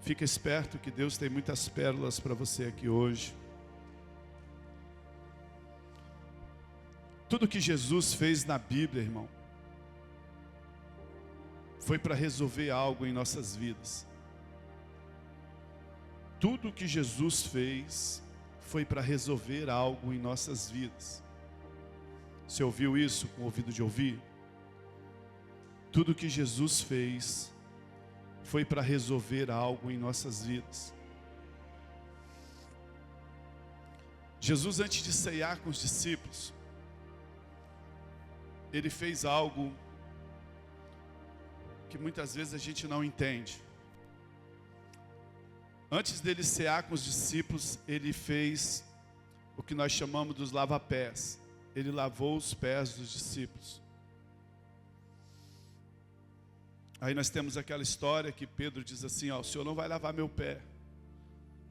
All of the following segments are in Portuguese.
Fica esperto que Deus tem muitas pérolas para você aqui hoje. Tudo que Jesus fez na Bíblia, irmão, foi para resolver algo em nossas vidas. Tudo que Jesus fez foi para resolver algo em nossas vidas. Você ouviu isso com o ouvido de ouvir? Tudo que Jesus fez foi para resolver algo em nossas vidas. Jesus, antes de ceiar com os discípulos, ele fez algo que muitas vezes a gente não entende. Antes dele cear com os discípulos, ele fez o que nós chamamos dos lava-pés. Ele lavou os pés dos discípulos. Aí nós temos aquela história que Pedro diz assim, ó, o Senhor não vai lavar meu pé.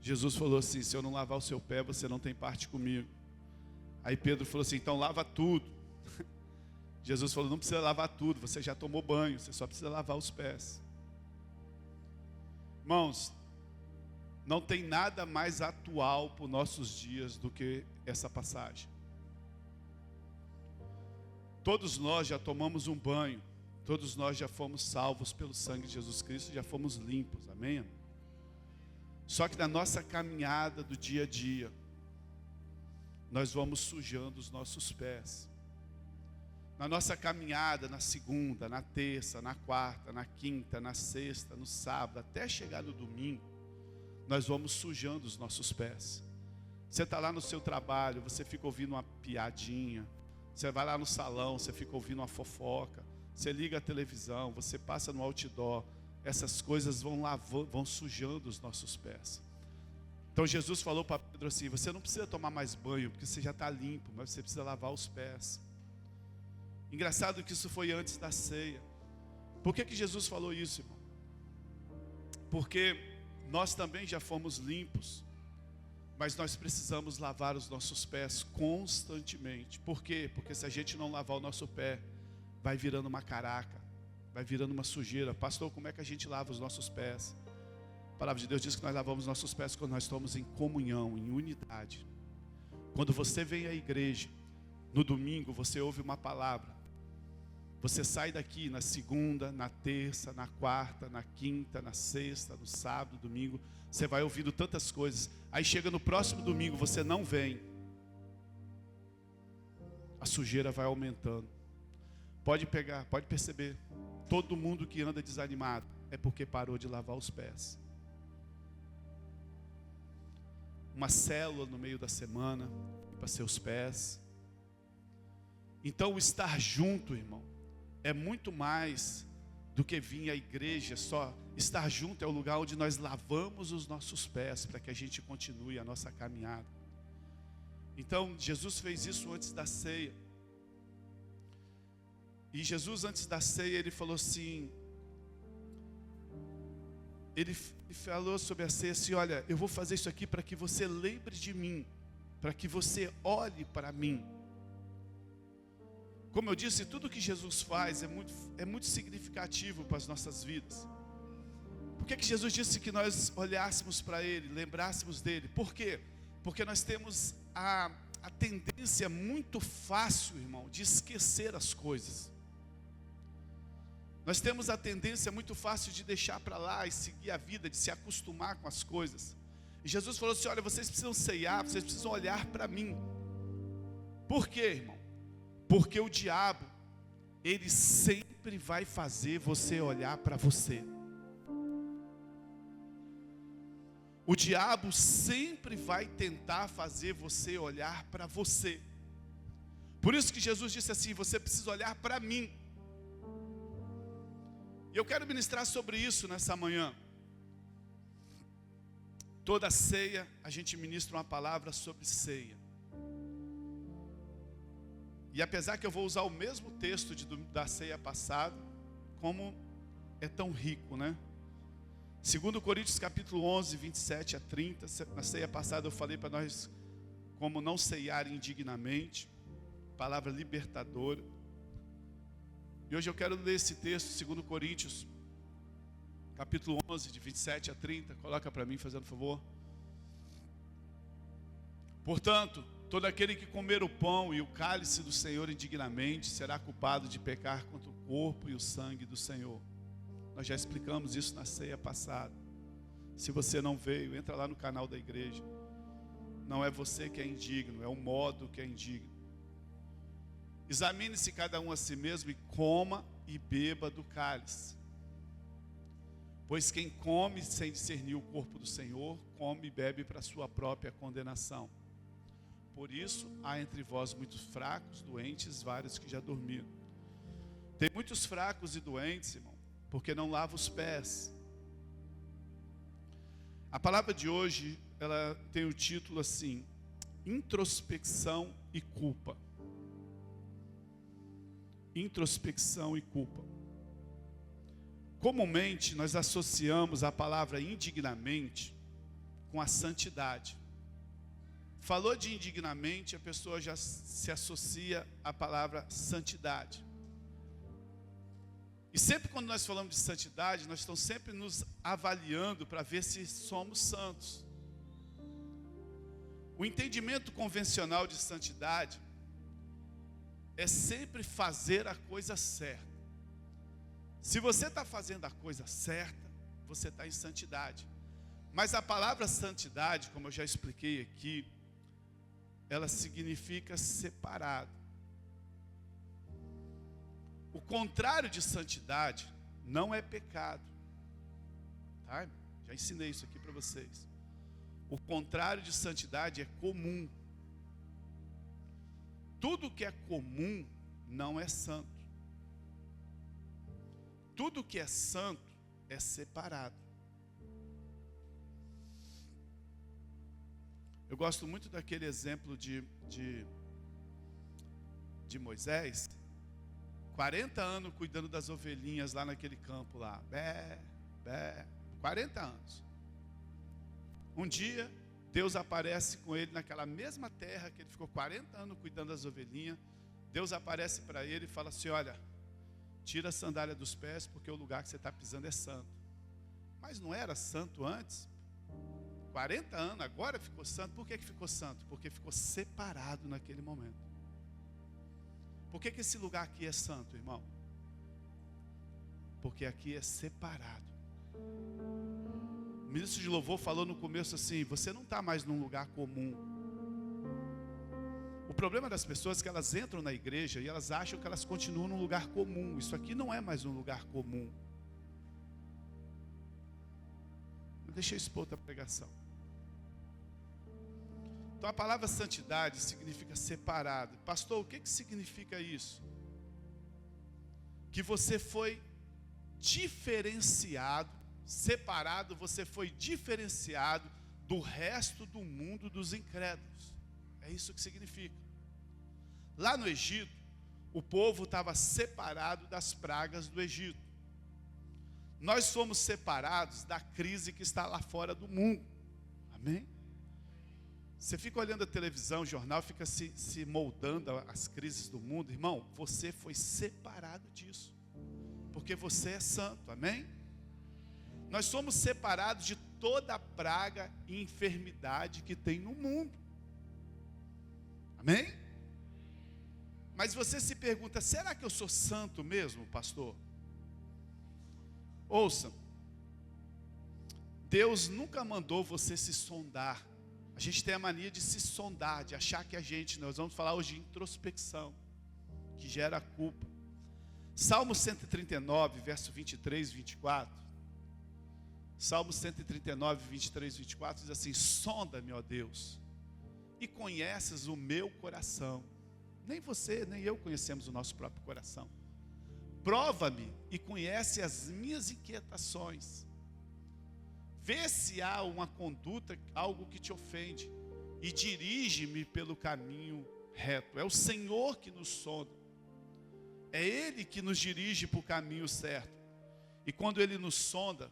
Jesus falou assim, se eu não lavar o seu pé, você não tem parte comigo. Aí Pedro falou assim, então lava tudo. Jesus falou, não precisa lavar tudo, você já tomou banho, você só precisa lavar os pés. Irmãos, não tem nada mais atual para os nossos dias do que essa passagem. Todos nós já tomamos um banho, todos nós já fomos salvos pelo sangue de Jesus Cristo, já fomos limpos, amém? Só que na nossa caminhada do dia a dia, nós vamos sujando os nossos pés. Na nossa caminhada, na segunda, na terça, na quarta, na quinta, na sexta, no sábado, até chegar no domingo, nós vamos sujando os nossos pés. Você está lá no seu trabalho, você fica ouvindo uma piadinha. Você vai lá no salão, você fica ouvindo uma fofoca. Você liga a televisão, você passa no outdoor. Essas coisas vão sujando os nossos pés. Então Jesus falou para Pedro assim, você não precisa tomar mais banho, porque você já está limpo, mas você precisa lavar os pés. Engraçado que isso foi antes da ceia. Por que Jesus falou isso, irmão? Porque nós também já fomos limpos, mas nós precisamos lavar os nossos pés constantemente. Por quê? Porque se a gente não lavar o nosso pé, vai virando uma caraca, vai virando uma sujeira. Pastor, como é que a gente lava os nossos pés? A palavra de Deus diz que nós lavamos nossos pés quando nós estamos em comunhão, em unidade. Quando você vem à igreja, no domingo você ouve uma palavra. Você sai daqui na segunda, na terça, na quarta, na quinta, na sexta, no sábado, domingo. Você vai ouvindo tantas coisas. Aí chega no próximo domingo, você não vem. A sujeira vai aumentando. Pode pegar, pode perceber. Todo mundo que anda desanimado é porque parou de lavar os pés. Uma célula no meio da semana para seus pés. Então o estar junto, irmão, é muito mais do que vir à igreja só. Estar junto é o lugar onde nós lavamos os nossos pés para que a gente continue a nossa caminhada. Então Jesus fez isso antes da ceia. E Jesus antes da ceia ele falou assim, ele falou sobre a ceia assim, olha, eu vou fazer isso aqui para que você lembre de mim, para que você olhe para mim. Como eu disse, tudo que Jesus faz é muito significativo para as nossas vidas. Por que Jesus disse que nós olhássemos para Ele, lembrássemos dEle? Por quê? Porque nós temos a tendência muito fácil, irmão, de esquecer as coisas. Nós temos a tendência muito fácil de deixar para lá e seguir a vida, de se acostumar com as coisas. E Jesus falou assim, olha, vocês precisam ceiar, vocês precisam olhar para mim. Por quê, irmão? Porque o diabo, ele sempre vai fazer você olhar para você. O diabo sempre vai tentar fazer você olhar para você. Por isso que Jesus disse assim, você precisa olhar para mim. E eu quero ministrar sobre isso nessa manhã. Toda ceia, a gente ministra uma palavra sobre ceia. E apesar que eu vou usar o mesmo texto da ceia passada, como é tão rico, né? 2 Coríntios capítulo 11, 27 a 30, na ceia passada eu falei para nós como não ceiar indignamente, palavra libertadora. E hoje eu quero ler esse texto, 2 Coríntios capítulo 11, de 27 a 30. Coloca para mim, fazendo favor. Portanto, todo aquele que comer o pão e o cálice do Senhor indignamente será culpado de pecar contra o corpo e o sangue do Senhor. Nós já explicamos isso na ceia passada. Se você não veio, entra lá no canal da igreja. Não é você que é indigno, é o modo que é indigno. Examine-se cada um a si mesmo e coma e beba do cálice. Pois quem come sem discernir o corpo do Senhor, come e bebe para a sua própria condenação. Por isso, há entre vós muitos fracos, doentes, vários que já dormiram. Tem muitos fracos e doentes, irmão, porque não lavam os pés. A palavra de hoje, ela tem o título assim: introspecção e culpa. Introspecção e culpa. Comumente, nós associamos a palavra indignamente com a santidade. Falou de indignamente, a pessoa já se associa à palavra santidade. E sempre quando nós falamos de santidade, nós estamos sempre nos avaliando para ver se somos santos. O entendimento convencional de santidade é sempre fazer a coisa certa. Se você está fazendo a coisa certa, você está em santidade. Mas a palavra santidade, como eu já expliquei aqui, ela significa separado. O contrário de santidade não é pecado. Tá? Já ensinei isso aqui para vocês. O contrário de santidade é comum. Tudo que é comum não é santo. Tudo que é santo é separado. Eu gosto muito daquele exemplo de Moisés, 40 anos cuidando das ovelhinhas lá naquele campo lá, 40 anos. Um dia, Deus aparece com ele naquela mesma terra que ele ficou 40 anos cuidando das ovelhinhas. Deus aparece para ele e fala assim: olha, tira a sandália dos pés, porque o lugar que você está pisando é santo. Mas não era santo antes? 40 anos, agora ficou santo. Por que ficou santo? Porque ficou separado naquele momento. Por que esse lugar aqui é santo, irmão? Porque aqui é separado. O ministro de louvor falou no começo assim: você não está mais num lugar comum. O problema das pessoas é que elas entram na igreja e elas acham que elas continuam num lugar comum. Isso aqui não é mais um lugar comum. Deixa eu expor outra pregação. Então a palavra santidade significa separado. Pastor, o que significa isso? Que você foi diferenciado, separado, você foi diferenciado do resto do mundo dos incrédulos. É isso que significa. Lá no Egito, o povo estava separado das pragas do Egito. Nós somos separados da crise que está lá fora do mundo. Amém? Você fica olhando a televisão, o jornal, fica se moldando às crises do mundo. Irmão, você foi separado disso. Porque você é santo, amém? Nós somos separados de toda a praga e enfermidade que tem no mundo. Amém? Mas você se pergunta: será que eu sou santo mesmo, pastor? Ouça, Deus nunca mandou você se sondar. A gente tem a mania de se sondar, de achar que nós vamos falar hoje de introspecção, que gera culpa. Salmo 139, verso 23 e 24. Salmo 139, 23 e 24 diz assim: sonda-me, ó Deus, e conheces o meu coração. Nem você, nem eu conhecemos o nosso próprio coração. Prova-me e conhece as minhas inquietações. Vê se há uma conduta, algo que te ofende, e dirige-me pelo caminho reto. É o Senhor que nos sonda. É Ele que nos dirige para o caminho certo. E quando Ele nos sonda,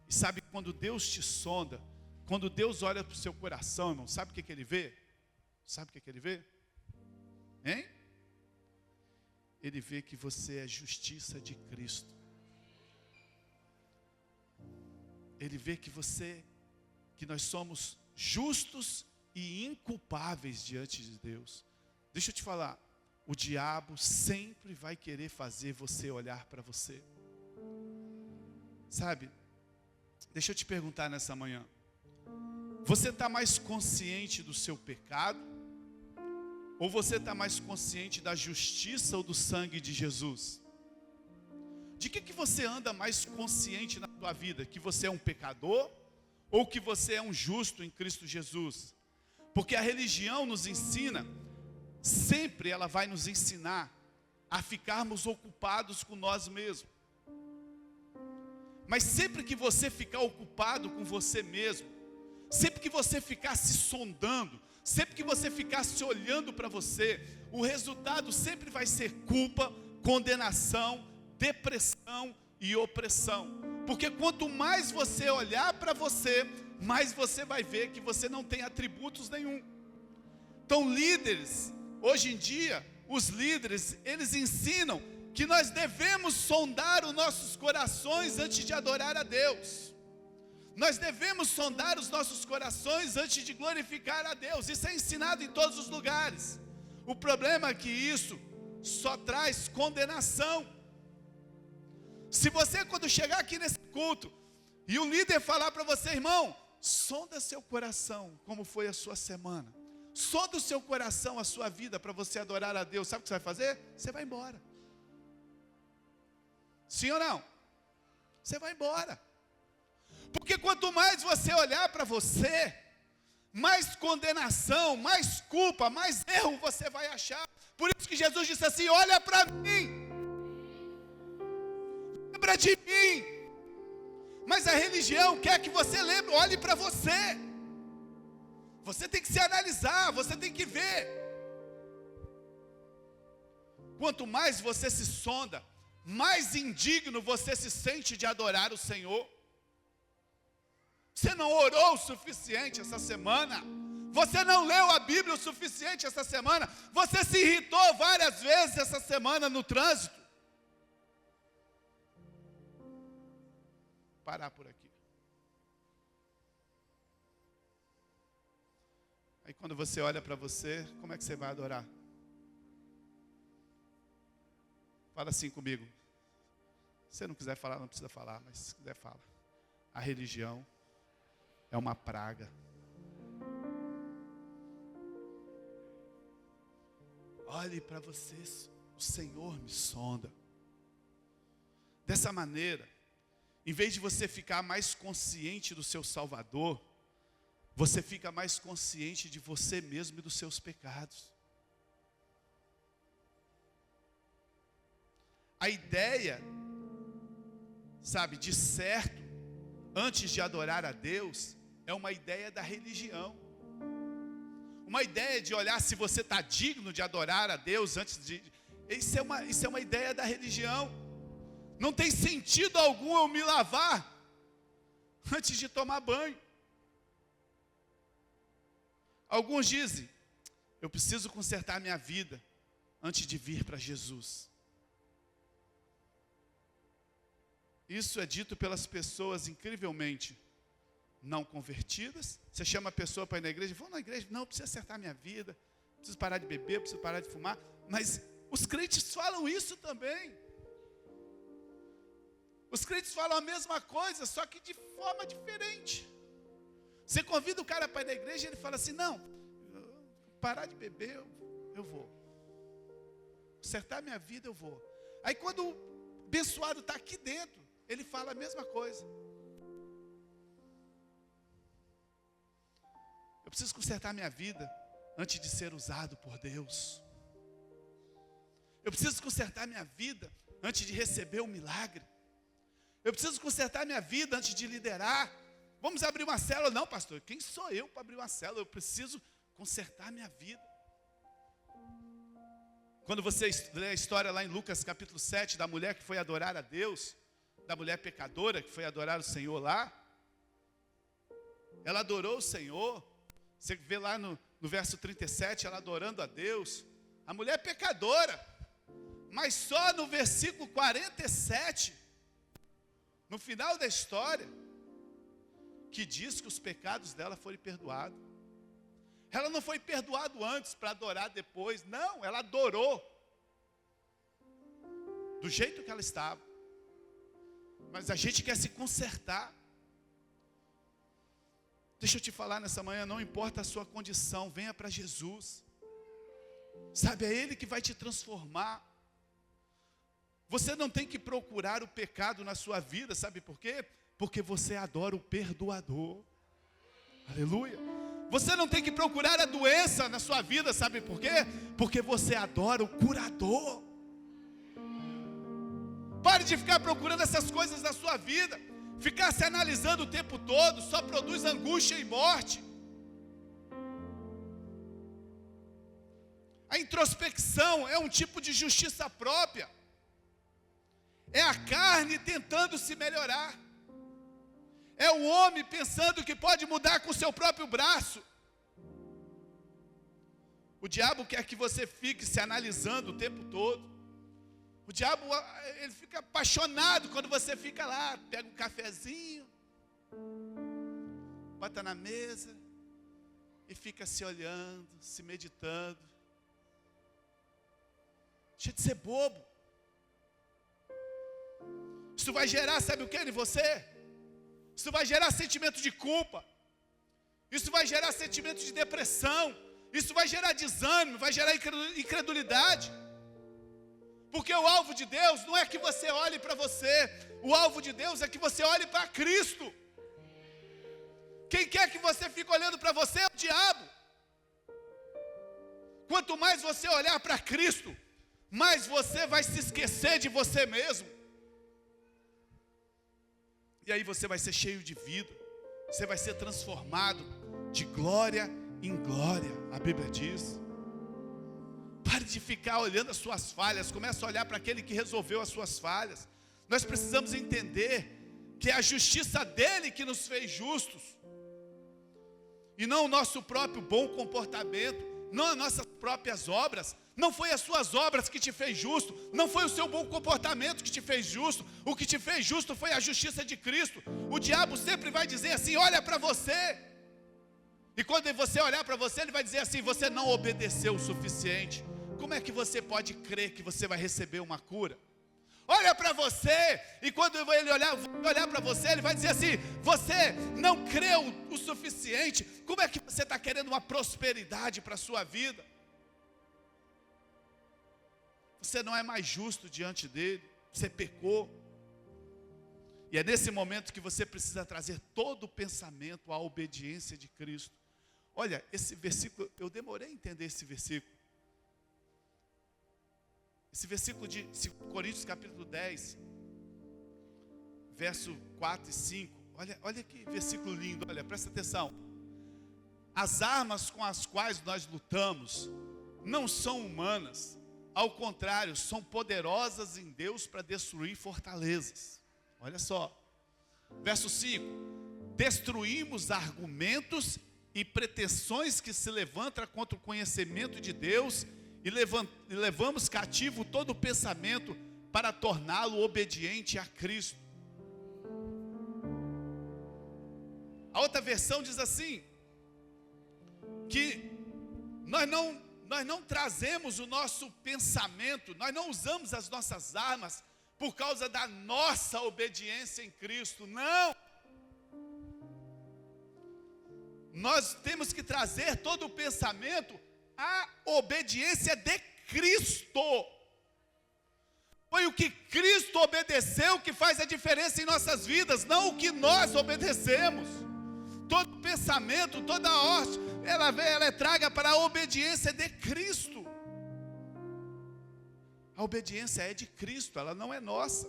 e sabe quando Deus te sonda, quando Deus olha para o seu coração, irmão, sabe o que Ele vê? Sabe o que Ele vê? Hein? Ele vê que você é justiça de Cristo. Ele vê que nós somos justos e inculpáveis diante de Deus. Deixa eu te falar, o diabo sempre vai querer fazer você olhar para você. Sabe, deixa eu te perguntar nessa manhã, você está mais consciente do seu pecado? Ou você está mais consciente da justiça ou do sangue de Jesus? De que você anda mais consciente na tua vida? Que você é um pecador? Ou que você é um justo em Cristo Jesus? Porque a religião nos ensina, sempre ela vai nos ensinar a ficarmos ocupados com nós mesmos. Mas sempre que você ficar ocupado com você mesmo, sempre que você ficar se sondando, sempre que você ficar se olhando para você, o resultado sempre vai ser culpa, condenação, depressão e opressão. Porque quanto mais você olhar para você, mais você vai ver que você não tem atributos nenhum. Então líderes, hoje em dia, os líderes, eles ensinam que nós devemos sondar os nossos corações antes de adorar a Deus. Nós devemos sondar os nossos corações antes de glorificar a Deus. Isso é ensinado em todos os lugares. O problema é que isso só traz condenação. Se você, quando chegar aqui nesse culto, e o líder falar para você, irmão, sonda seu coração, como foi a sua semana. Sonda o seu coração, a sua vida, para você adorar a Deus. Sabe o que você vai fazer? Você vai embora. Sim ou não? Você vai embora. Porque quanto mais você olhar para você, mais condenação, mais culpa, mais erro você vai achar. Por isso que Jesus disse assim, olha para mim. Lembra de mim. Mas a religião quer que você lembre, olhe para você. Você tem que se analisar, você tem que ver. Quanto mais você se sonda, mais indigno você se sente de adorar o Senhor. Você não orou o suficiente essa semana. Você não leu a Bíblia o suficiente essa semana. Você se irritou várias vezes essa semana no trânsito. Parar por aqui. Aí quando você olha para você, como é que você vai adorar? Fala assim comigo. Se você não quiser falar, não precisa falar, mas se quiser, fala. A religião é uma praga. Olhe para vocês, o Senhor me sonda. Dessa maneira, em vez de você ficar mais consciente do seu Salvador, você fica mais consciente de você mesmo e dos seus pecados. A ideia, sabe, de certo, antes de adorar a Deus, é uma ideia da religião. Uma ideia de olhar se você está digno de adorar a Deus antes de... Isso é uma ideia da religião. Não tem sentido algum eu me lavar antes de tomar banho. Alguns dizem, eu preciso consertar minha vida antes de vir para Jesus. Isso é dito pelas pessoas incrivelmente não convertidas. Você chama a pessoa para ir na igreja, vou na igreja, não, eu preciso acertar minha vida, preciso parar de beber, preciso parar de fumar. Mas os crentes falam isso também. Os crentes falam a mesma coisa, só que de forma diferente. Você convida o cara para ir na igreja e ele fala assim, não, parar de beber eu vou. Acertar minha vida eu vou. Aí quando o abençoado está aqui dentro, ele fala a mesma coisa. Eu preciso consertar minha vida antes de ser usado por Deus. Eu preciso consertar minha vida antes de receber um milagre. Eu preciso consertar minha vida antes de liderar. Vamos abrir uma célula? Não, pastor, quem sou eu para abrir uma célula? Eu preciso consertar minha vida. Quando você lê a história lá em Lucas capítulo 7, da mulher que foi adorar a Deus, da mulher pecadora que foi adorar o Senhor lá, ela adorou o Senhor. Você vê lá no verso 37, ela adorando a Deus. A mulher pecadora, mas só no versículo 47, no final da história, que diz que os pecados dela foram perdoados. Ela não foi perdoada antes para adorar depois. Não, ela adorou do jeito que ela estava. Mas a gente quer se consertar. Deixa eu te falar nessa manhã, não importa a sua condição, venha para Jesus. Sabe, é Ele que vai te transformar. Você não tem que procurar o pecado na sua vida, sabe por quê? Porque você adora o perdoador. Aleluia. Você não tem que procurar a doença na sua vida, sabe por quê? Porque você adora o curador. Pare de ficar procurando essas coisas na sua vida. Ficar se analisando o tempo todo só produz angústia e morte. A introspecção é um tipo de justiça própria. É a carne tentando se melhorar. É o homem pensando que pode mudar com o seu próprio braço. O diabo quer que você fique se analisando o tempo todo. O diabo, ele fica apaixonado quando você fica lá, pega um cafezinho, bota na mesa e fica se olhando, se meditando. Deixa de ser bobo. Isso vai gerar, sabe o que em você? Isso vai gerar sentimento de culpa. Isso vai gerar sentimento de depressão. Isso vai gerar desânimo, vai gerar incredulidade. Porque o alvo de Deus não é que você olhe para você. O alvo de Deus é que você olhe para Cristo. Quem quer que você fique olhando para você é o diabo. Quanto mais você olhar para Cristo, mais você vai se esquecer de você mesmo. E aí você vai ser cheio de vida. Você vai ser transformado de glória em glória. A Bíblia diz. Pare de ficar olhando as suas falhas. Comece a olhar para aquele que resolveu as suas falhas. Nós precisamos entender que é a justiça dele que nos fez justos. E não o nosso próprio bom comportamento. Não as nossas próprias obras. Não foi as suas obras que te fez justo. Não foi o seu bom comportamento que te fez justo. O que te fez justo foi a justiça de Cristo. O diabo sempre vai dizer assim, olha para você. E quando você olhar para você, ele vai dizer assim, você não obedeceu o suficiente. Como é que você pode crer que você vai receber uma cura? Olha para você, e quando ele olhar para você, ele vai dizer assim, você não creu o suficiente. Como é que você está querendo uma prosperidade para a sua vida? Você não é mais justo diante dele, você pecou. E é nesse momento que você precisa trazer todo o pensamento à obediência de Cristo. Olha, esse versículo, eu demorei a entender esse versículo. Esse versículo de 2 Coríntios capítulo 10, verso 4 e 5. Olha que versículo lindo, olha, presta atenção. As armas com as quais nós lutamos não são humanas. Ao contrário, são poderosas em Deus para destruir fortalezas. Olha só. Verso 5. Destruímos argumentos e pretensões que se levantam contra o conhecimento de Deus e levamos cativo todo o pensamento para torná-lo obediente a Cristo. A outra versão diz assim, que nós não trazemos o nosso pensamento, nós não usamos as nossas armas por causa da nossa obediência em Cristo, não. Nós temos que trazer todo o pensamento à obediência de Cristo. Foi o que Cristo obedeceu que faz a diferença em nossas vidas, não o que nós obedecemos. Todo pensamento, toda ordem, ela é traga para a obediência de Cristo. A obediência é de Cristo, ela não é nossa.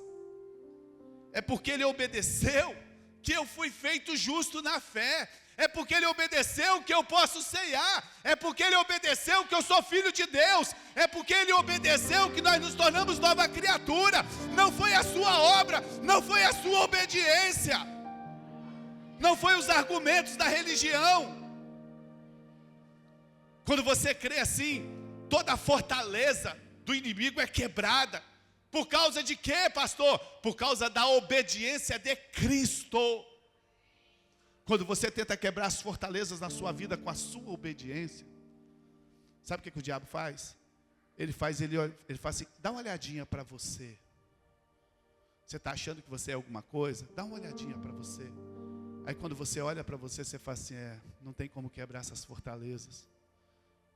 É porque Ele obedeceu que eu fui feito justo na fé. É porque Ele obedeceu que eu posso ceiar. É porque Ele obedeceu que eu sou filho de Deus. É porque Ele obedeceu que nós nos tornamos nova criatura. Não foi a sua obra, não foi a sua obediência, não foi os argumentos da religião. Quando você crê assim, toda a fortaleza do inimigo é quebrada. Por causa de quê, pastor? Por causa da obediência de Cristo. Quando você tenta quebrar as fortalezas na sua vida com a sua obediência, sabe o que o diabo faz? Ele fala assim, dá uma olhadinha para você. Você está achando que você é alguma coisa? Dá uma olhadinha para você. Aí quando você olha para você, você fala assim, não tem como quebrar essas fortalezas.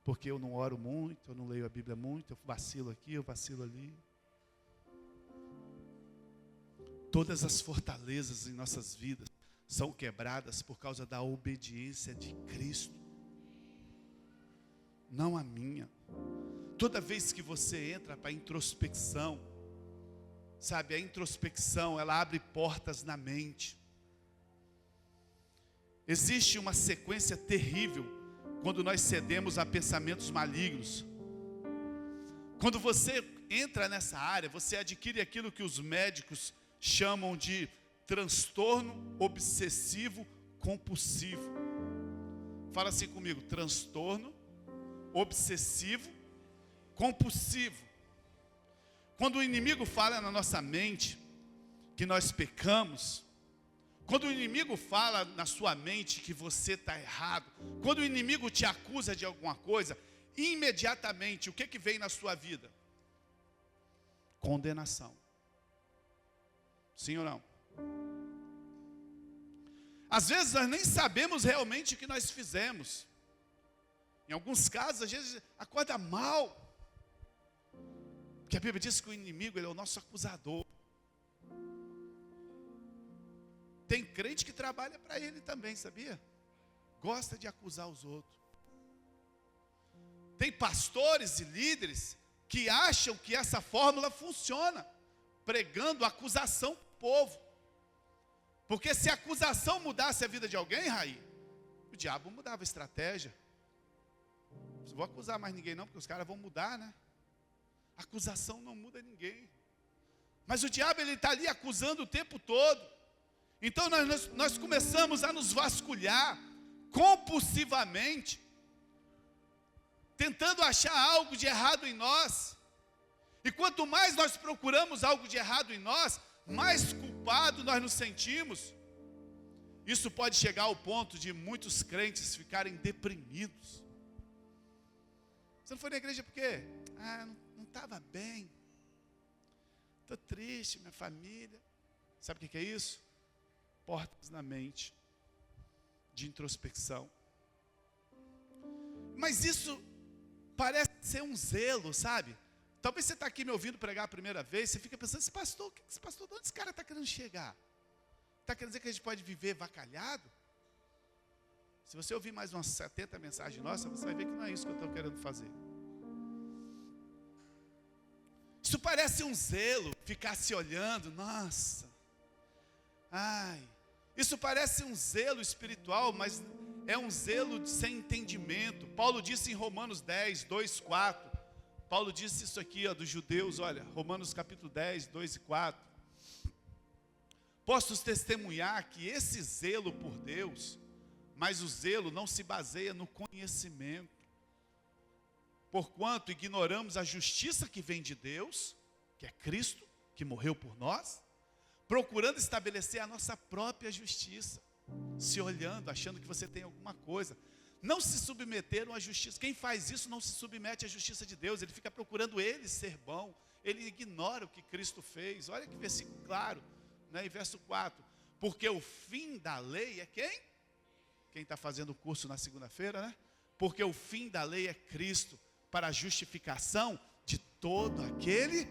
Porque eu não oro muito, eu não leio a Bíblia muito, eu vacilo aqui, eu vacilo ali. Todas as fortalezas em nossas vidas são quebradas por causa da obediência de Cristo. Não a minha. Toda vez que você entra para a introspecção, sabe, a introspecção, ela abre portas na mente. Existe uma sequência terrível quando nós cedemos a pensamentos malignos. Quando você entra nessa área, você adquire aquilo que os médicos chamam de transtorno obsessivo compulsivo. Fala assim comigo, transtorno obsessivo compulsivo. Quando o inimigo fala na nossa mente que nós pecamos, quando o inimigo fala na sua mente que você está errado, quando o inimigo te acusa de alguma coisa, imediatamente o que vem na sua vida? Condenação. Sim ou não? Às vezes nós nem sabemos realmente o que nós fizemos. Em alguns casos, às vezes acorda mal. Porque a Bíblia diz que o inimigo, ele é o nosso acusador. Tem crente que trabalha para ele também, sabia? Gosta de acusar os outros. Tem pastores e líderes que acham que essa fórmula funciona, pregando acusação para o povo. Porque se a acusação mudasse a vida de alguém, Raí, o diabo mudava a estratégia. Não vou acusar mais ninguém não, porque os caras vão mudar, né? A acusação não muda ninguém. Mas o diabo, ele está ali acusando o tempo todo. Então nós começamos a nos vasculhar compulsivamente, tentando achar algo de errado em nós. E quanto mais nós procuramos algo de errado em nós, mais culpado nós nos sentimos. Isso pode chegar ao ponto de muitos crentes ficarem deprimidos. Você não foi na igreja por quê? Não estava bem. Estou triste, minha família. Sabe o que é isso? Portas na mente, de introspecção. Mas isso parece ser um zelo, sabe? Talvez você está aqui me ouvindo pregar a primeira vez, você fica pensando, esse pastor, de onde esse cara está querendo chegar? Está querendo dizer que a gente pode viver vacalhado? Se você ouvir mais umas 70 mensagens nossas, você vai ver que não é isso que eu estou querendo fazer. Isso parece um zelo, ficar se olhando, nossa. Isso parece um zelo espiritual, mas é um zelo sem entendimento. Paulo disse em Romanos 10, 2, 4. Paulo disse isso aqui, dos judeus, olha, Romanos capítulo 10, 2 e 4. Posso testemunhar que esse zelo por Deus, mas o zelo não se baseia no conhecimento. Porquanto ignoramos a justiça que vem de Deus, que é Cristo, que morreu por nós, procurando estabelecer a nossa própria justiça, se olhando, achando que você tem alguma coisa. Não se submeteram à justiça. Quem faz isso não se submete à justiça de Deus. Ele fica procurando ele ser bom. Ele ignora o que Cristo fez. Olha que versículo claro, né? Em verso 4. Porque o fim da lei é quem? Quem está fazendo o curso na segunda-feira, né? Porque o fim da lei é Cristo, para a justificação de todo aquele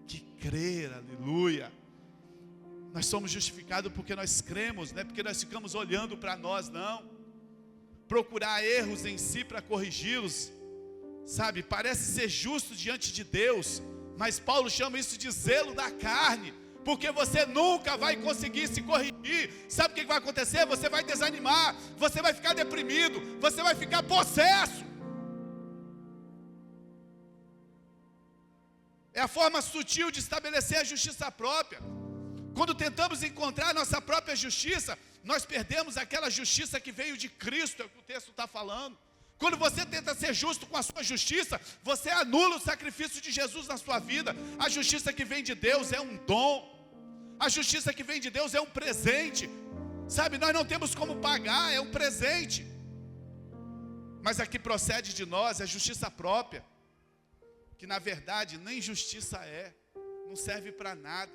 que crer. Aleluia. Nós somos justificados porque nós cremos, não é porque nós ficamos olhando para nós, não. Procurar erros em si para corrigi-los, sabe, parece ser justo diante de Deus, mas Paulo chama isso de zelo da carne, porque você nunca vai conseguir se corrigir. Sabe o que vai acontecer? Você vai desanimar, você vai ficar deprimido, você vai ficar possesso. É a forma sutil de estabelecer a justiça própria. Quando tentamos encontrar a nossa própria justiça, nós perdemos aquela justiça que veio de Cristo, é o que o texto está falando. Quando você tenta ser justo com a sua justiça, você anula o sacrifício de Jesus na sua vida. A justiça que vem de Deus é um dom. A justiça que vem de Deus é um presente. Sabe, nós não temos como pagar, é um presente. Mas a que procede de nós é justiça própria, que na verdade nem justiça é, não serve para nada.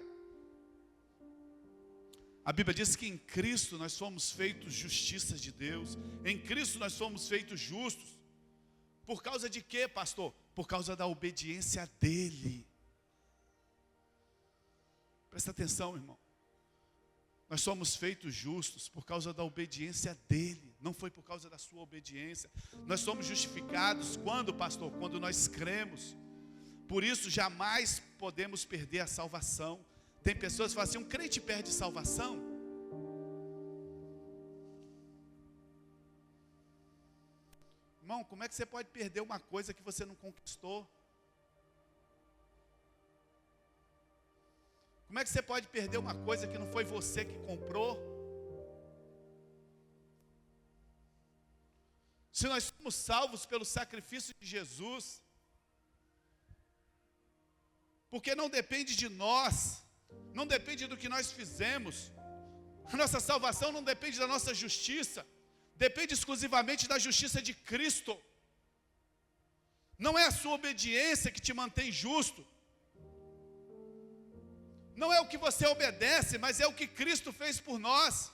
A Bíblia diz que em Cristo nós fomos feitos justiça de Deus. Em Cristo nós fomos feitos justos. Por causa de quê, pastor? Por causa da obediência dele. Presta atenção, irmão. Nós somos feitos justos por causa da obediência dele. Não foi por causa da sua obediência. Nós somos justificados quando, pastor? Quando nós cremos. Por isso jamais podemos perder a salvação. Tem pessoas que falam assim, um crente perde salvação? Irmão, como é que você pode perder uma coisa que você não conquistou? Como é que você pode perder uma coisa que não foi você que comprou? Se nós somos salvos pelo sacrifício de Jesus, porque não depende de nós, não depende do que nós fizemos, a nossa salvação não depende da nossa justiça, depende exclusivamente da justiça de Cristo. Não é a sua obediência que te mantém justo, não é o que você obedece, mas é o que Cristo fez por nós.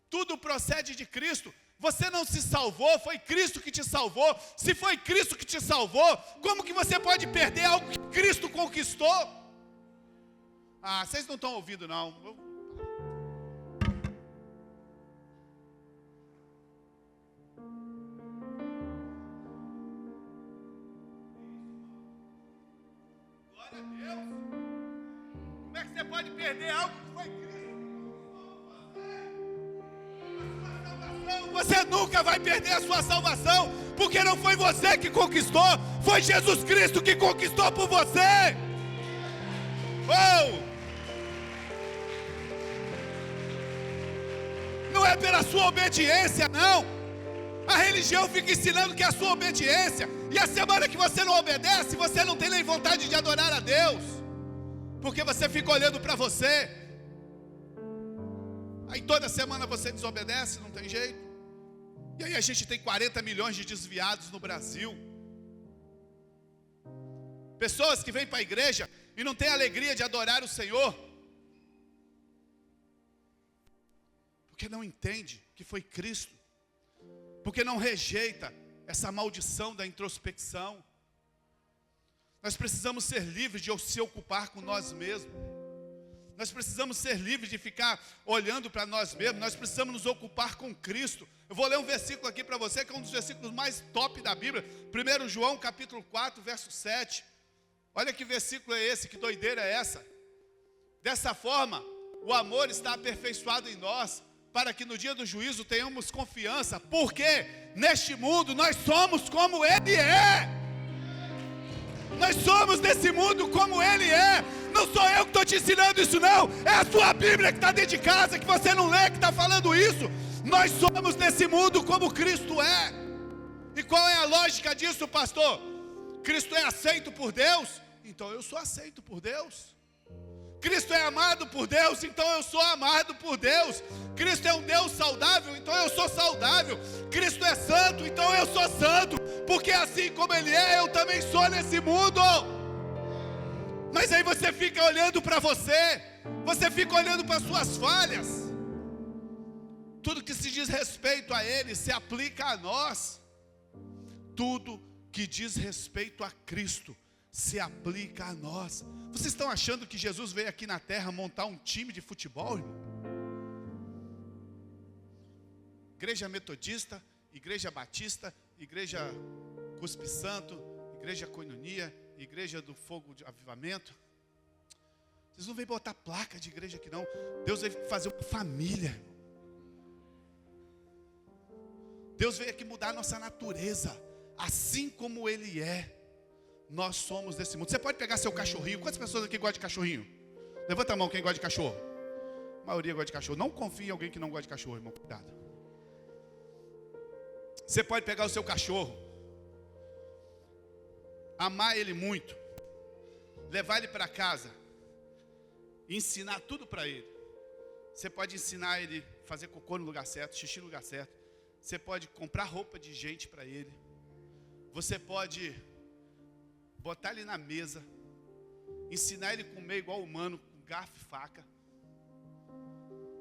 Tudo procede de Cristo. Você não se salvou, foi Cristo que te salvou. Se foi Cristo que te salvou, como que você pode perder algo que Cristo conquistou? Ah, vocês não estão ouvindo não. Glória a Deus. Como é que você pode perder algo que foi Cristo que conquistou? Você nunca vai perder a sua salvação, porque não foi você que conquistou, foi Jesus Cristo que conquistou por você. Oh! Não é pela sua obediência, não. A religião fica ensinando que é a sua obediência, e a semana que você não obedece, você não tem nem vontade de adorar a Deus, porque você fica olhando para você. Aí toda semana você desobedece, não tem jeito. E aí a gente tem 40 milhões de desviados no Brasil. Pessoas que vêm para a igreja e não têm alegria de adorar o Senhor, porque não entende que foi Cristo, porque não rejeita essa maldição da introspecção. Nós precisamos ser livres de se ocupar com nós mesmos. Nós precisamos ser livres de ficar olhando para nós mesmos. Nós precisamos nos ocupar com Cristo. Eu vou ler um versículo aqui para você, que é um dos versículos mais top da Bíblia. 1 João capítulo 4, verso 7. Olha que versículo é esse, que doideira é essa? Dessa forma, o amor está aperfeiçoado em nós, para que no dia do juízo tenhamos confiança, porque neste mundo nós somos como Ele é. Nós somos desse mundo como Ele é. Não sou eu que estou te ensinando isso não, é a sua Bíblia que está dentro de casa, que você não lê, que está falando isso. Nós somos desse mundo como Cristo é. E qual é a lógica disso, pastor? Cristo é aceito por Deus, então eu sou aceito por Deus. Cristo é amado por Deus, então eu sou amado por Deus. Cristo é um Deus saudável, então eu sou saudável. Cristo é santo, então eu sou santo, porque assim como Ele é, eu também sou nesse mundo. Mas aí você fica olhando para você fica olhando para suas falhas. Tudo que se diz respeito a Ele se aplica a nós. Tudo que diz respeito a Cristo se aplica a nós. Vocês estão achando que Jesus veio aqui na terra montar um time de futebol, irmão? Igreja Metodista, Igreja Batista, Igreja Cuspe Santo, Igreja Coinonia, Igreja do Fogo de Avivamento. Vocês não vêm botar placa de igreja aqui não. Deus veio fazer uma família, irmão. Deus veio aqui mudar a nossa natureza, assim como Ele é. Nós somos desse mundo. Você pode pegar seu cachorrinho. Quantas pessoas aqui gostam de cachorrinho? Levanta a mão quem gosta de cachorro. A maioria gosta de cachorro. Não confie em alguém que não gosta de cachorro, irmão. Cuidado. Você pode pegar o seu cachorro, amar ele muito, levar ele para casa, ensinar tudo para ele. Você pode ensinar ele fazer cocô no lugar certo, xixi no lugar certo. Você pode comprar roupa de gente para ele. Você pode botar ele na mesa, ensinar ele a comer igual humano, com garfo e faca.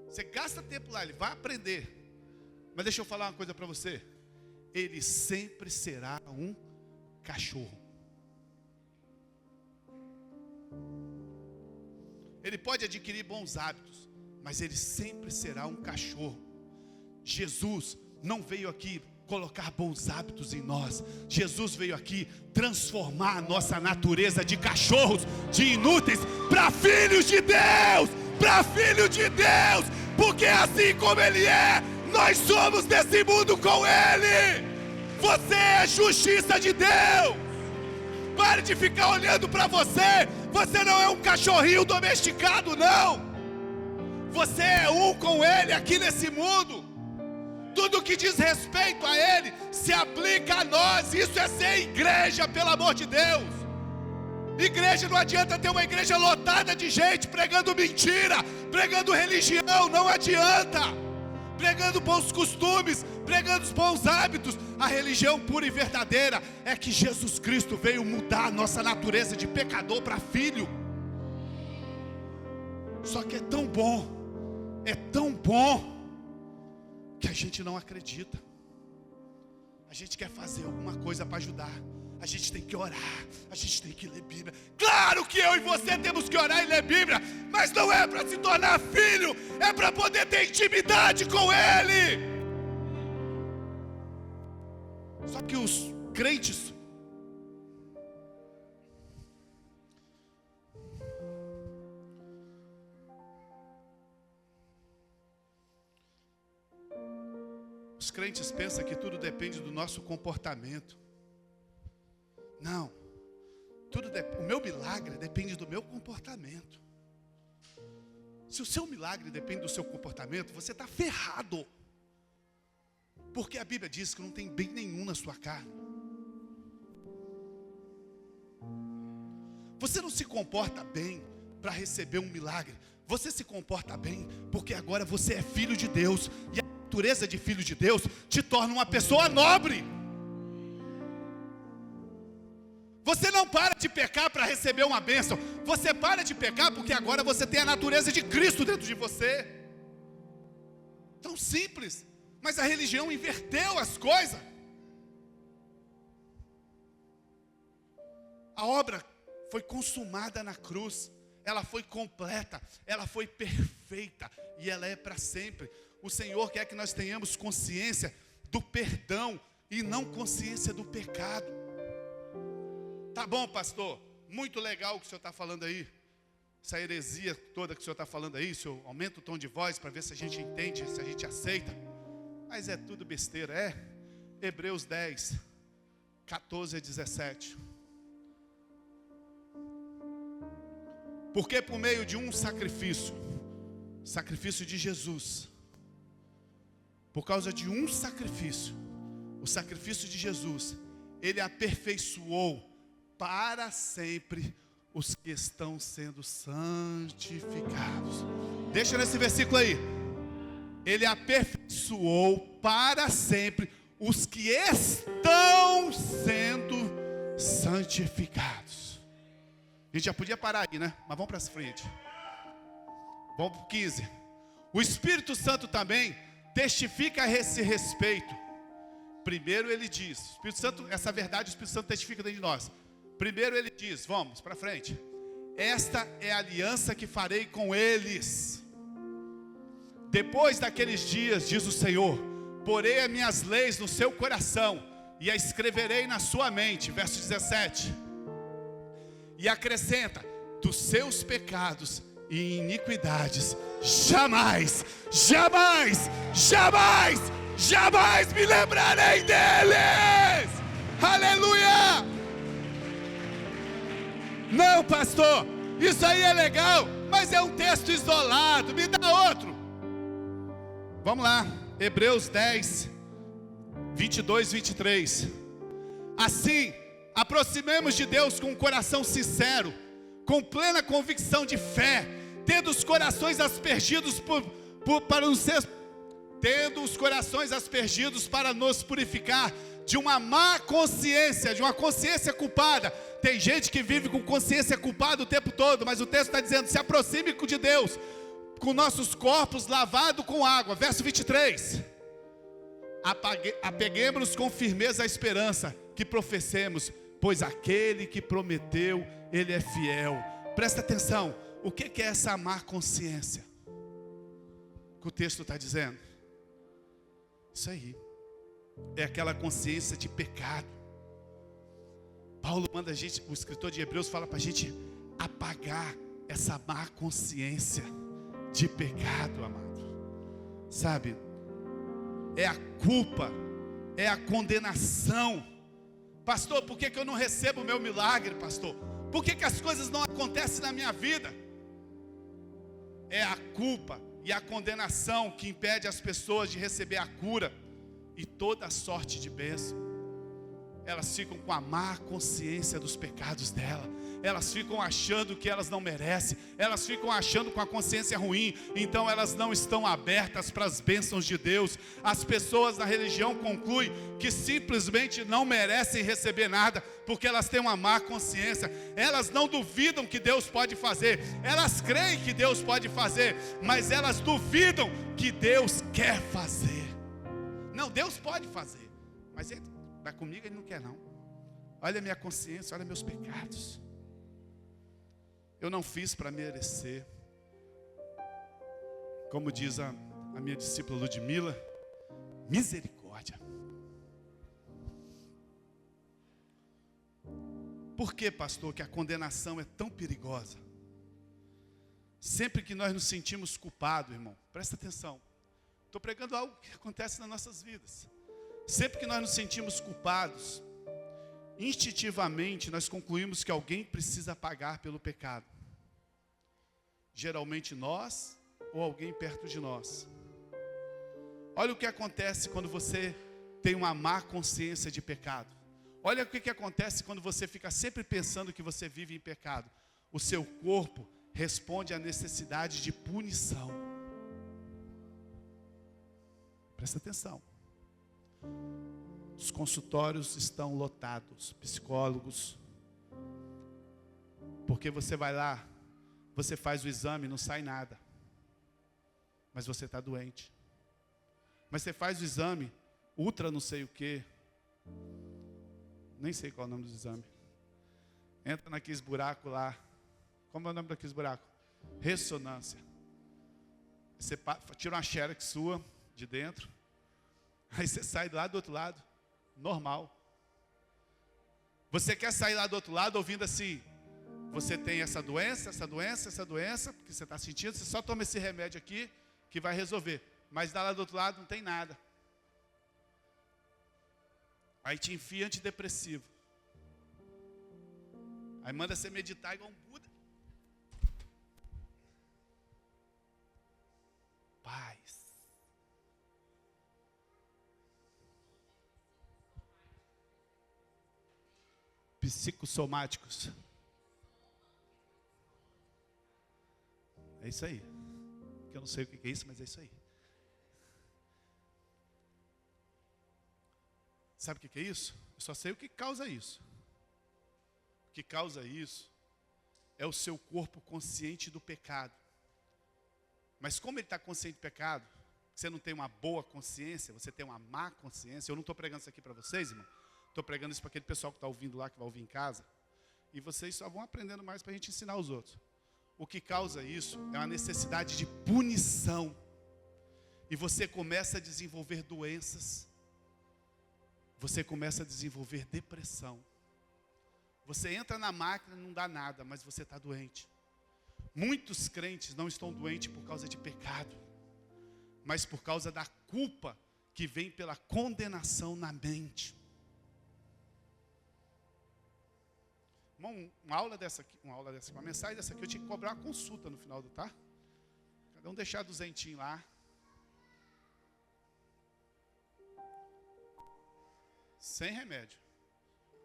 Você gasta tempo lá, ele vai aprender. Mas deixa eu falar uma coisa para você. Ele sempre será um cachorro. Ele pode adquirir bons hábitos, mas ele sempre será um cachorro. Jesus não veio aqui colocar bons hábitos em nós. Jesus veio aqui transformar a nossa natureza de cachorros, de inúteis, para filhos de Deus, para filho de Deus, porque assim como Ele é, nós somos desse mundo com Ele. Você é justiça de Deus. Pare de ficar olhando para você. Você não é um cachorrinho domesticado, não. Você é um com Ele aqui nesse mundo. Tudo que diz respeito a Ele se aplica a nós. Isso é ser igreja, pelo amor de Deus. Igreja não adianta ter uma igreja lotada de gente pregando mentira, pregando religião, não adianta. Pregando bons costumes, pregando os bons hábitos. A religião pura e verdadeira é que Jesus Cristo veio mudar a nossa natureza de pecador para filho. Só que é tão bom, que a gente não acredita. A gente quer fazer alguma coisa para ajudar. A gente tem que orar, a gente tem que ler Bíblia. Claro que eu e você temos que orar e ler Bíblia, mas não é para se tornar filho, é para poder ter intimidade com Ele. Só que os crentes pensam que tudo depende do nosso comportamento. Não, o meu milagre depende do meu comportamento. Se o seu milagre depende do seu comportamento, você está ferrado. Porque a Bíblia diz que não tem bem nenhum na sua carne. Você não se comporta bem para receber um milagre. Você se comporta bem porque agora você é filho de Deus. E a natureza de filho de Deus te torna uma pessoa nobre. Você não para de pecar para receber uma bênção. Você para de pecar porque agora você tem a natureza de Cristo dentro de você. Tão simples. Mas a religião inverteu as coisas. A obra foi consumada na cruz. Ela foi completa. Ela foi perfeita. E ela é para sempre. O Senhor quer que nós tenhamos consciência do perdão e não consciência do pecado. Tá bom, pastor, muito legal o que o senhor está falando aí. Essa heresia toda que o senhor está falando aí, o senhor aumenta o tom de voz para ver se a gente entende, se a gente aceita. Mas é tudo besteira, é? Hebreus 10, 14 a 17. Porque por meio de um sacrifício de Jesus, por causa de um sacrifício, o sacrifício de Jesus, Ele aperfeiçoou para sempre os que estão sendo santificados. Deixa nesse versículo aí. Ele aperfeiçoou para sempre os que estão sendo santificados. A gente já podia parar aí, né? Mas vamos para frente. Vamos para o 15. O Espírito Santo também testifica a esse respeito. Primeiro ele diz, o Espírito Santo, essa verdade o Espírito Santo testifica dentro de nós. Primeiro ele diz, vamos para frente. Esta é a aliança que farei com eles. Depois daqueles dias, diz o Senhor, porei as minhas leis no seu coração e a escreverei na sua mente. Verso 17. E acrescenta, dos seus pecados e iniquidades, jamais me lembrarei deles. Aleluia! Não, pastor, isso aí é legal, mas é um texto isolado, me dá outro. Vamos lá, Hebreus 10, 22, 23. Assim, aproximemos de Deus com um coração sincero, com plena convicção de fé, tendo os corações aspergidos tendo os corações aspergidos para nos purificar de uma má consciência, de uma consciência culpada. Tem gente que vive com consciência culpada o tempo todo, mas o texto está dizendo: se aproxime de Deus, com nossos corpos lavados com água. Verso 23. Apeguemos-nos com firmeza à esperança que professemos, pois aquele que prometeu, Ele é fiel. Presta atenção, o que é essa má consciência que o texto está dizendo? Isso aí, é aquela consciência de pecado. Paulo manda a gente, o escritor de Hebreus fala para a gente apagar essa má consciência de pecado, amado. Sabe, é a culpa, é a condenação. Pastor, por que eu não recebo o meu milagre, pastor? Por que as coisas não acontecem na minha vida? É a culpa e a condenação que impede as pessoas de receber a cura e toda a sorte de bênção. Elas ficam com a má consciência dos pecados dela. Elas ficam achando que elas não merecem. Elas ficam achando com a consciência ruim. Então elas não estão abertas para as bênçãos de Deus. As pessoas na religião concluem que simplesmente não merecem receber nada, porque elas têm uma má consciência. Elas não duvidam que Deus pode fazer. Elas creem que Deus pode fazer, mas elas duvidam que Deus quer fazer. Não, Deus pode fazer, mas ele vai comigo, Ele não quer não. Olha a minha consciência, olha meus pecados. Eu não fiz para merecer. Como diz a minha discípula Ludmila, misericórdia. Por que, pastor, que a condenação é tão perigosa? Sempre que nós nos sentimos culpados, irmão, presta atenção. Estou pregando algo que acontece nas nossas vidas. Sempre que nós nos sentimos culpados, instintivamente nós concluímos que alguém precisa pagar pelo pecado. Geralmente nós ou alguém perto de nós. Olha o que acontece quando você tem uma má consciência de pecado. Olha o que acontece quando você fica sempre pensando que você vive em pecado. O seu corpo responde à necessidade de punição. Presta atenção. Os consultórios estão lotados, psicólogos. Porque você vai lá, você faz o exame, não sai nada. Mas você está doente. Mas você faz o exame, ultra não sei o quê. Nem sei qual é o nome do exame. Entra naqueles buracos lá. Como é o nome daqueles buracos? Ressonância. Você tira uma xerox sua de dentro. Aí você sai lá do outro lado, normal. Você quer sair lá do outro lado ouvindo assim: você tem essa doença, essa doença, essa doença, porque você está sentindo, você só toma esse remédio aqui que vai resolver. Mas lá do outro lado não tem nada. Aí te enfia antidepressivo. Aí manda você meditar igual um Buda. Paz. Psicossomáticos. É isso aí. Eu não sei o que é isso, mas é isso aí. Sabe o que é isso? Eu só sei o que causa isso. O que causa isso é o seu corpo consciente do pecado. Mas como ele está consciente do pecado, você não tem uma boa consciência, você tem uma má consciência. Eu não estou pregando isso aqui para vocês, irmão. Estou pregando isso para aquele pessoal que está ouvindo lá, que vai ouvir em casa. E vocês só vão aprendendo mais para a gente ensinar os outros. O que causa isso é uma necessidade de punição. E você começa a desenvolver doenças. Você começa a desenvolver depressão. Você entra na máquina, não dá nada, mas você está doente. Muitos crentes não estão doentes por causa de pecado, mas por causa da culpa que vem pela condenação na mente. Uma aula dessa aqui, uma mensagem dessa aqui, eu tinha que cobrar uma consulta no final do, tá? Cada um deixar 200 lá. Sem remédio.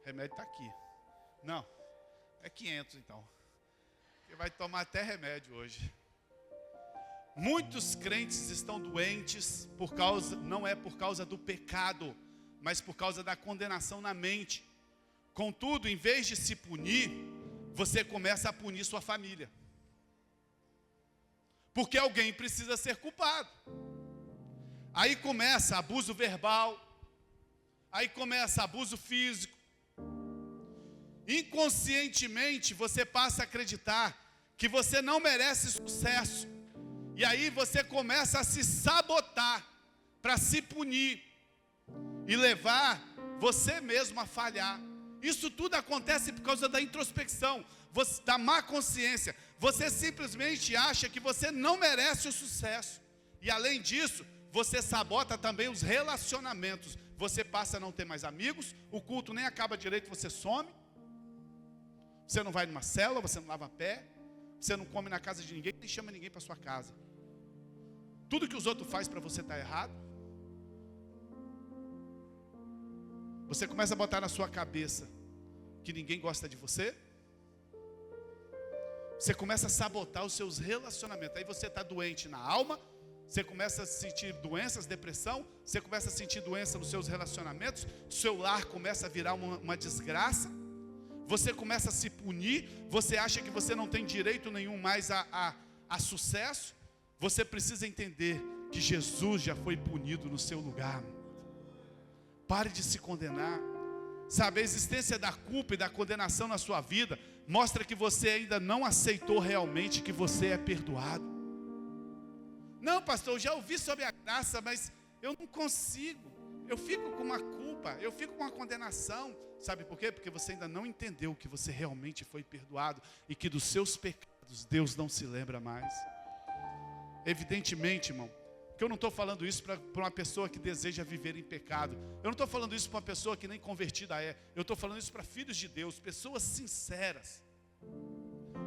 O remédio está aqui. Não, é 500 então. Você vai tomar até remédio hoje. Muitos crentes estão doentes não é por causa do pecado, mas por causa da condenação na mente. Contudo, em vez de se punir, você começa a punir sua família. Porque alguém precisa ser culpado. Aí começa abuso verbal, aí começa abuso físico. Inconscientemente você passa a acreditar que você não merece sucesso. E aí você começa a se sabotar para se punir e levar você mesmo a falhar. Isso tudo acontece por causa da introspecção, da má consciência. Você simplesmente acha que você não merece o sucesso. E além disso, você sabota também os relacionamentos. Você passa a não ter mais amigos, o culto nem acaba direito, você some. Você não vai numa célula, você não lava a pé, você não come na casa de ninguém, nem chama ninguém para sua casa. Tudo que os outros fazem para você está errado. Você começa a botar na sua cabeça que ninguém gosta de você. Você começa a sabotar os seus relacionamentos. Aí você está doente na alma. Você começa a sentir doenças, depressão. Você começa a sentir doença nos seus relacionamentos. O seu lar começa a virar uma desgraça. Você começa a se punir. Você acha que você não tem direito nenhum mais a sucesso. Você precisa entender que Jesus já foi punido no seu lugar. Pare de se condenar. Sabe, a existência da culpa e da condenação na sua vida mostra que você ainda não aceitou realmente que você é perdoado. Não, pastor, eu já ouvi sobre a graça, mas eu não consigo. Eu fico com uma culpa, eu fico com uma condenação. Sabe por quê? Porque você ainda não entendeu que você realmente foi perdoado e que dos seus pecados Deus não se lembra mais. Evidentemente, irmão, que eu não estou falando isso para uma pessoa que deseja viver em pecado. Eu não estou falando isso para uma pessoa que nem convertida é. Eu estou falando isso para filhos de Deus, pessoas sinceras,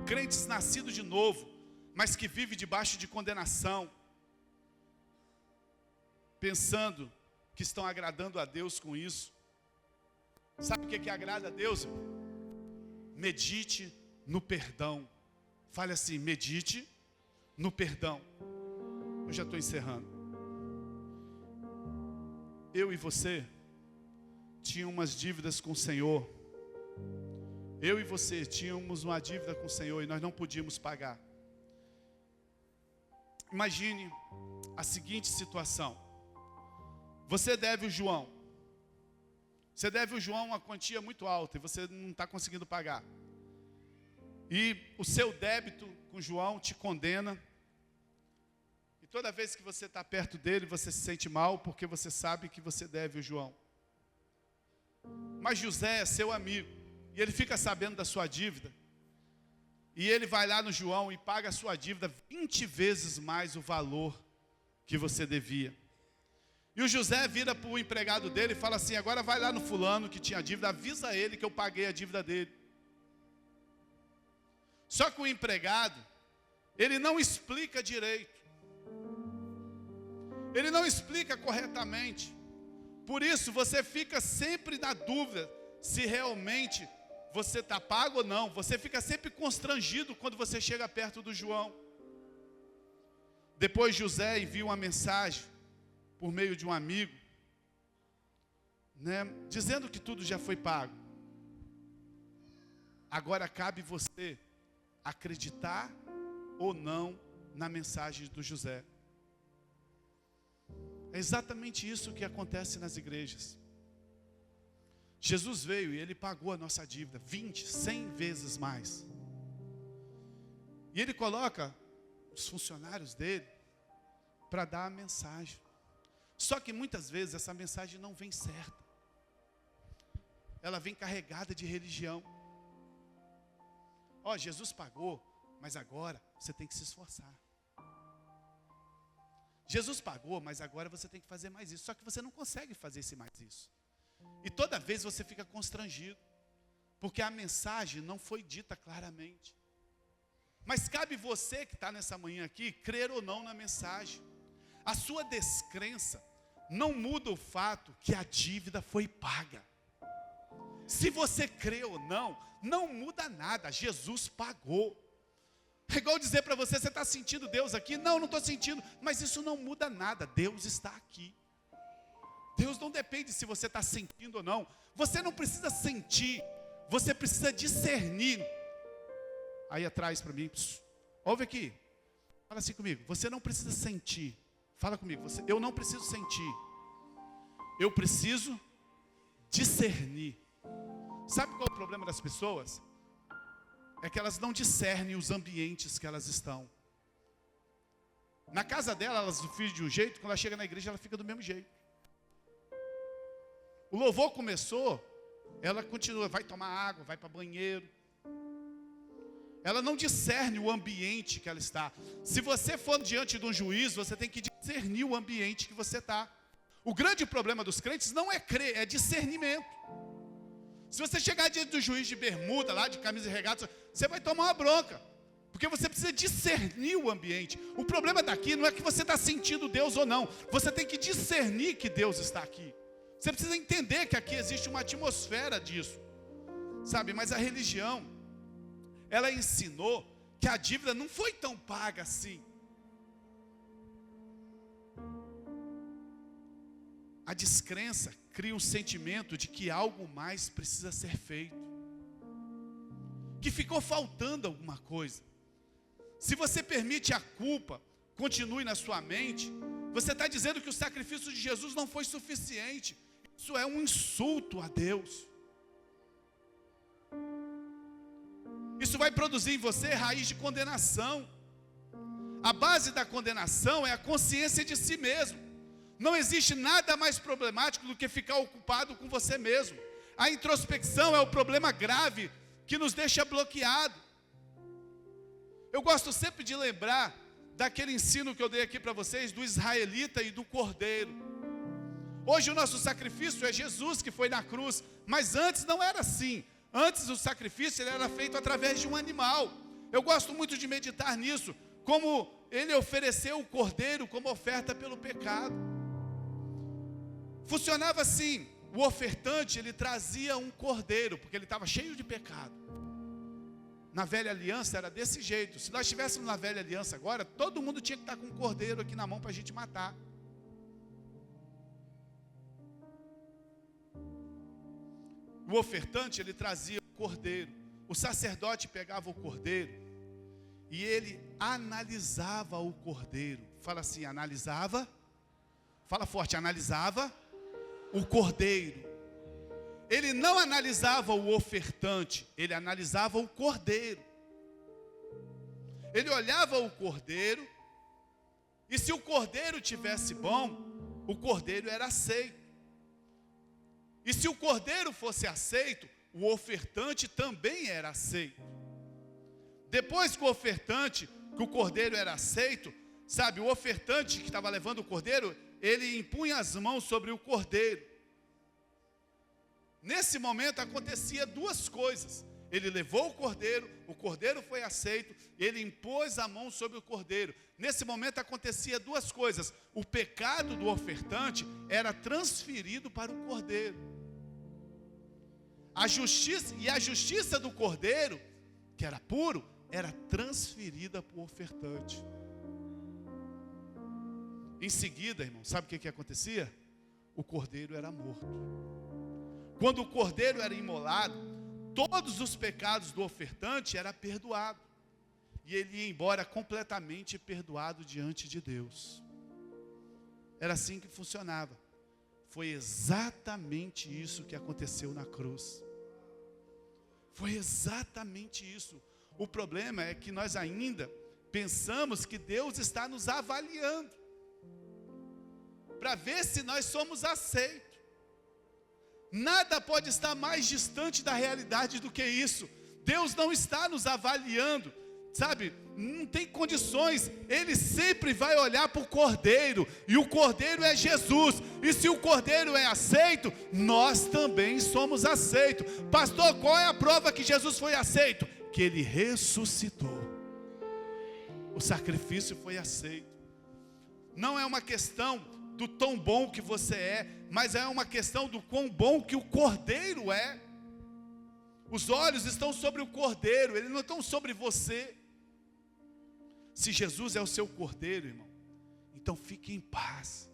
crentes nascidos de novo, mas que vivem debaixo de condenação, pensando que estão agradando a Deus com isso. Sabe o que agrada a Deus? Medite no perdão. Fale assim, medite no perdão. Eu já estou encerrando. Eu e você tínhamos umas dívidas com o Senhor. Eu e você tínhamos uma dívida com o Senhor e nós não podíamos pagar. Imagine a seguinte situação. Você deve o João. Você deve o João uma quantia muito alta e você não está conseguindo pagar. E o seu débito com o João te condena. Toda vez que você está perto dele, você se sente mal, porque você sabe que você deve o João. Mas José é seu amigo, e ele fica sabendo da sua dívida. E ele vai lá no João e paga a sua dívida 20 vezes mais o valor que você devia. E o José vira para o empregado dele e fala assim, agora vai lá no fulano que tinha dívida, avisa ele que eu paguei a dívida dele. Só que o empregado, ele não explica direito. Ele não explica corretamente. Por isso você fica sempre na dúvida se realmente você está pago ou não. Você fica sempre constrangido quando você chega perto do João. Depois José envia uma mensagem por meio de um amigo, dizendo que tudo já foi pago. Agora cabe você acreditar ou não na mensagem do José. É exatamente isso que acontece nas igrejas. Jesus veio e Ele pagou a nossa dívida 20, 100 vezes mais. E Ele coloca os funcionários dele para dar a mensagem. Só que muitas vezes essa mensagem não vem certa. Ela vem carregada de religião. Jesus pagou, mas agora você tem que se esforçar. Jesus pagou, mas agora você tem que fazer mais isso. Só que você não consegue fazer mais isso. E toda vez você fica constrangido, porque a mensagem não foi dita claramente. Mas cabe você que está nessa manhã aqui, crer ou não na mensagem. A sua descrença não muda o fato que a dívida foi paga. Se você crê ou não, não muda nada, Jesus pagou. É igual dizer para você, você está sentindo Deus aqui? Não, não estou sentindo, mas isso não muda nada, Deus está aqui. Deus não depende se você está sentindo ou não. Você não precisa sentir, você precisa discernir. Aí atrás para mim, ouve aqui, fala assim comigo, você não precisa sentir. Fala comigo, eu não preciso sentir, eu preciso discernir. Sabe qual é o problema das pessoas? É que elas não discernem os ambientes que elas estão. Na casa dela, elas vivem de um jeito, quando ela chega na igreja, ela fica do mesmo jeito. O louvor começou, ela continua, vai tomar água, vai para banheiro. Ela não discerne o ambiente que ela está. Se você for diante de um juiz, você tem que discernir o ambiente que você está. O grande problema dos crentes não é crer, é discernimento. Se você chegar diante do juiz de bermuda, lá de camisa e regata, você vai tomar uma bronca. Porque você precisa discernir o ambiente. O problema daqui não é que você está sentindo Deus ou não. Você tem que discernir que Deus está aqui. Você precisa entender que aqui existe uma atmosfera disso. Sabe, mas a religião, ela ensinou que a dívida não foi tão paga assim. A descrença cria um sentimento de que algo mais precisa ser feito. Que ficou faltando alguma coisa. Se você permite a culpa continue na sua mente, você está dizendo que o sacrifício de Jesus não foi suficiente. Isso é um insulto a Deus. Isso vai produzir em você raiz de condenação. A base da condenação é a consciência de si mesmo. Não existe nada mais problemático do que ficar ocupado com você mesmo. A introspecção é o problema grave que nos deixa bloqueado. Eu gosto sempre de lembrar daquele ensino que eu dei aqui para vocês, do israelita e do cordeiro. Hoje o nosso sacrifício é Jesus que foi na cruz, mas antes não era assim. Antes o sacrifício ele era feito através de um animal. Eu gosto muito de meditar nisso, como ele ofereceu o cordeiro como oferta pelo pecado. Funcionava assim, o ofertante ele trazia um cordeiro, porque ele estava cheio de pecado. Na velha aliança era desse jeito. Se nós estivéssemos na velha aliança agora, todo mundo tinha que estar com um cordeiro aqui na mão para a gente matar. O ofertante ele trazia o cordeiro. O sacerdote pegava o cordeiro e ele analisava o cordeiro. Fala assim, analisava. Fala forte, analisava o cordeiro. Ele não analisava o ofertante, ele analisava o cordeiro. Ele olhava o cordeiro, e se o cordeiro tivesse bom, o cordeiro era aceito. E se o cordeiro fosse aceito, o ofertante também era aceito. Depois que o cordeiro era aceito, sabe, o ofertante que estava levando o cordeiro, ele impunha as mãos sobre o cordeiro. Nesse momento acontecia duas coisas. Ele levou o cordeiro foi aceito, ele impôs a mão sobre o cordeiro. Nesse momento acontecia duas coisas. O pecado do ofertante era transferido para o cordeiro. A justiça do cordeiro, que era puro, era transferida para o ofertante. Em seguida, irmão, sabe o que acontecia? O cordeiro era morto. Quando o cordeiro era imolado, todos os pecados do ofertante eram perdoados. E ele ia embora completamente perdoado diante de Deus. Era assim que funcionava. Foi exatamente isso que aconteceu na cruz. Foi exatamente isso. O problema é que nós ainda pensamos que Deus está nos avaliando para ver se nós somos aceitos. Nada pode estar mais distante da realidade do que isso. Deus não está nos avaliando, sabe? Não tem condições. Ele sempre vai olhar para o cordeiro, e o cordeiro é Jesus. E se o cordeiro é aceito, nós também somos aceitos. Pastor, qual é a prova que Jesus foi aceito? Que ele ressuscitou. O sacrifício foi aceito. Não é uma questão do tão bom que você é, mas é uma questão do quão bom que o cordeiro é. Os olhos estão sobre o cordeiro, eles não estão sobre você. Se Jesus é o seu cordeiro, irmão, então fique em paz.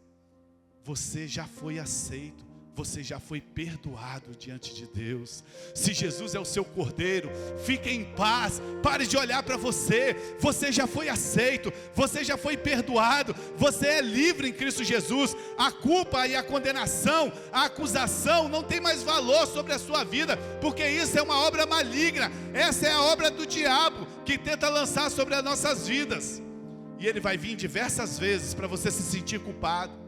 Você já foi aceito, você já foi perdoado diante de Deus. Se Jesus é o seu cordeiro, fique em paz. Pare de olhar para você. Você já foi aceito, você já foi perdoado, você é livre em Cristo Jesus. A culpa e a condenação, a acusação não tem mais valor sobre a sua vida, porque isso é uma obra maligna. Essa é a obra do diabo que tenta lançar sobre as nossas vidas. E ele vai vir diversas vezes para você se sentir culpado.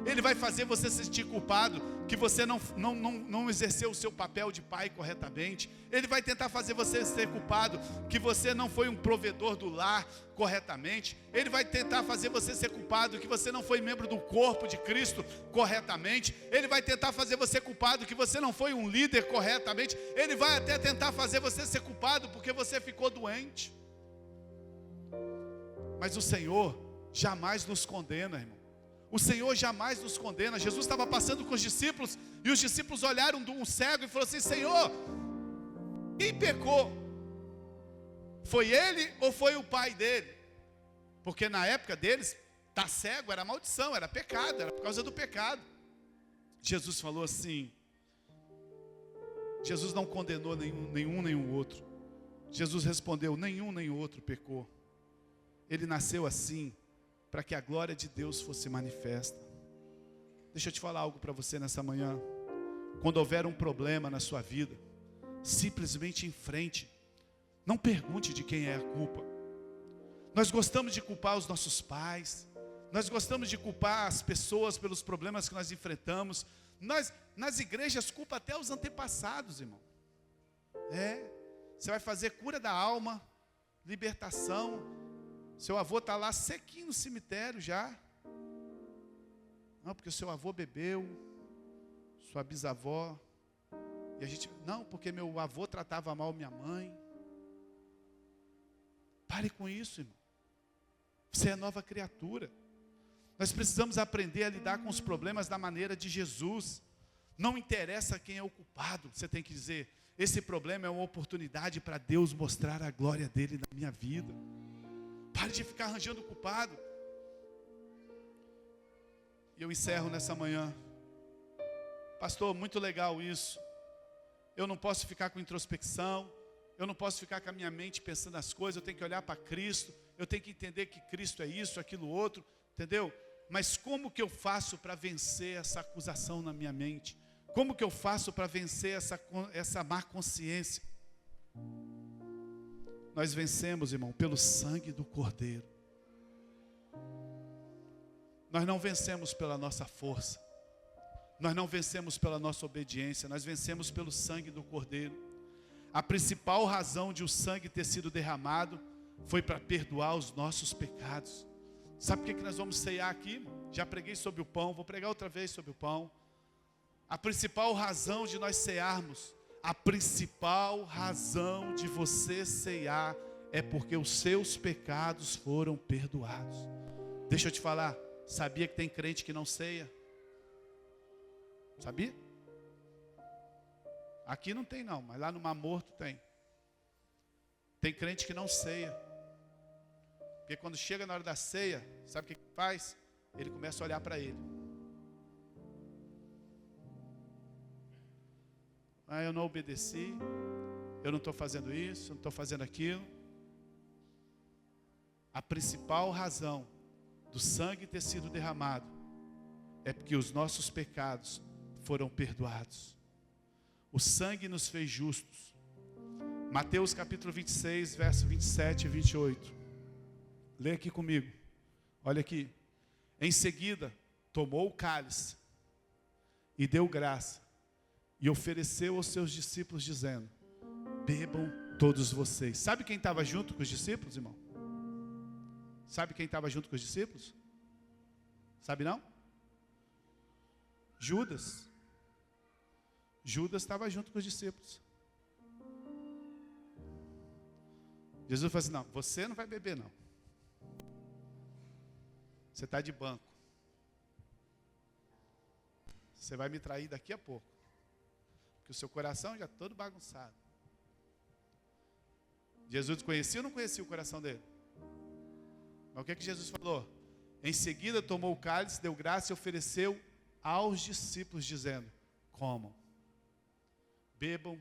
Ele vai fazer você se sentir culpado, que você não exerceu o seu papel de pai corretamente. Ele vai tentar fazer você ser culpado, que você não foi um provedor do lar corretamente. Ele vai tentar fazer você ser culpado, que você não foi membro do corpo de Cristo corretamente. Ele vai tentar fazer você culpado, que você não foi um líder corretamente. Ele vai até tentar fazer você ser culpado, porque você ficou doente. Mas o Senhor jamais nos condena, irmão. O Senhor jamais nos condena. Jesus estava passando com os discípulos, e os discípulos olharam um cego e falaram assim: Senhor, quem pecou? Foi ele ou foi o pai dele? Porque na época deles, estar cego era maldição, era pecado, era por causa do pecado. Jesus falou assim, Jesus não condenou nenhum nem o outro. Jesus respondeu: nenhum nem o outro pecou. Ele nasceu assim, para que a glória de Deus fosse manifesta. Deixa eu te falar algo para você nessa manhã. Quando houver um problema na sua vida, simplesmente enfrente. Não pergunte de quem é a culpa. Nós gostamos de culpar os nossos pais. Nós gostamos de culpar as pessoas pelos problemas que nós enfrentamos. Nós, nas igrejas, culpa até os antepassados, irmão. Você vai fazer cura da alma, libertação. Seu avô está lá sequinho no cemitério já. Não, porque o seu avô bebeu, sua bisavó. E a gente, não, porque meu avô tratava mal minha mãe. Pare com isso, irmão. Você é nova criatura. Nós precisamos aprender a lidar com os problemas da maneira de Jesus. Não interessa quem é o culpado. Você tem que dizer: esse problema é uma oportunidade para Deus mostrar a glória dele na minha vida. Pare de ficar arranjando culpado. E eu encerro nessa manhã. Pastor, muito legal isso. Eu não posso ficar com introspecção. Eu não posso ficar com a minha mente pensando nas coisas. Eu tenho que olhar para Cristo. Eu tenho que entender que Cristo é isso, aquilo, outro. Entendeu? Mas como que eu faço para vencer essa acusação na minha mente? Como que eu faço para vencer essa má consciência? Nós vencemos, irmão, pelo sangue do Cordeiro. Nós não vencemos pela nossa força. Nós não vencemos pela nossa obediência. Nós vencemos pelo sangue do Cordeiro. A principal razão de o sangue ter sido derramado foi para perdoar os nossos pecados. Sabe por que nós vamos ceiar aqui? Já preguei sobre o pão, vou pregar outra vez sobre o pão. A principal razão de nós cearmos, a principal razão de você ceiar é porque os seus pecados foram perdoados. Deixa eu te falar, sabia que tem crente que não ceia? Sabia? Aqui não tem não, mas lá no Mar Morto tem. Tem crente que não ceia. Porque quando chega na hora da ceia, sabe o que ele faz? Ele começa a olhar para ele. Ah, eu não obedeci, eu não estou fazendo isso, eu não estou fazendo aquilo. A principal razão do sangue ter sido derramado é porque os nossos pecados foram perdoados. O sangue nos fez justos. Mateus capítulo 26, verso 27 e 28. Lê aqui comigo. Olha aqui. Em seguida, tomou o cálice e deu graça e ofereceu aos seus discípulos, dizendo: bebam todos vocês. Sabe quem estava junto com os discípulos, irmão? Sabe quem estava junto com os discípulos? Sabe não? Judas. Judas estava junto com os discípulos. Jesus falou assim: não, você não vai beber não. Você está de banco. Você vai me trair daqui a pouco. Porque o seu coração já está todo bagunçado. Jesus conhecia ou não conhecia o coração dele? Mas o que Jesus falou? Em seguida tomou o cálice, deu graça e ofereceu aos discípulos, dizendo: comam, bebam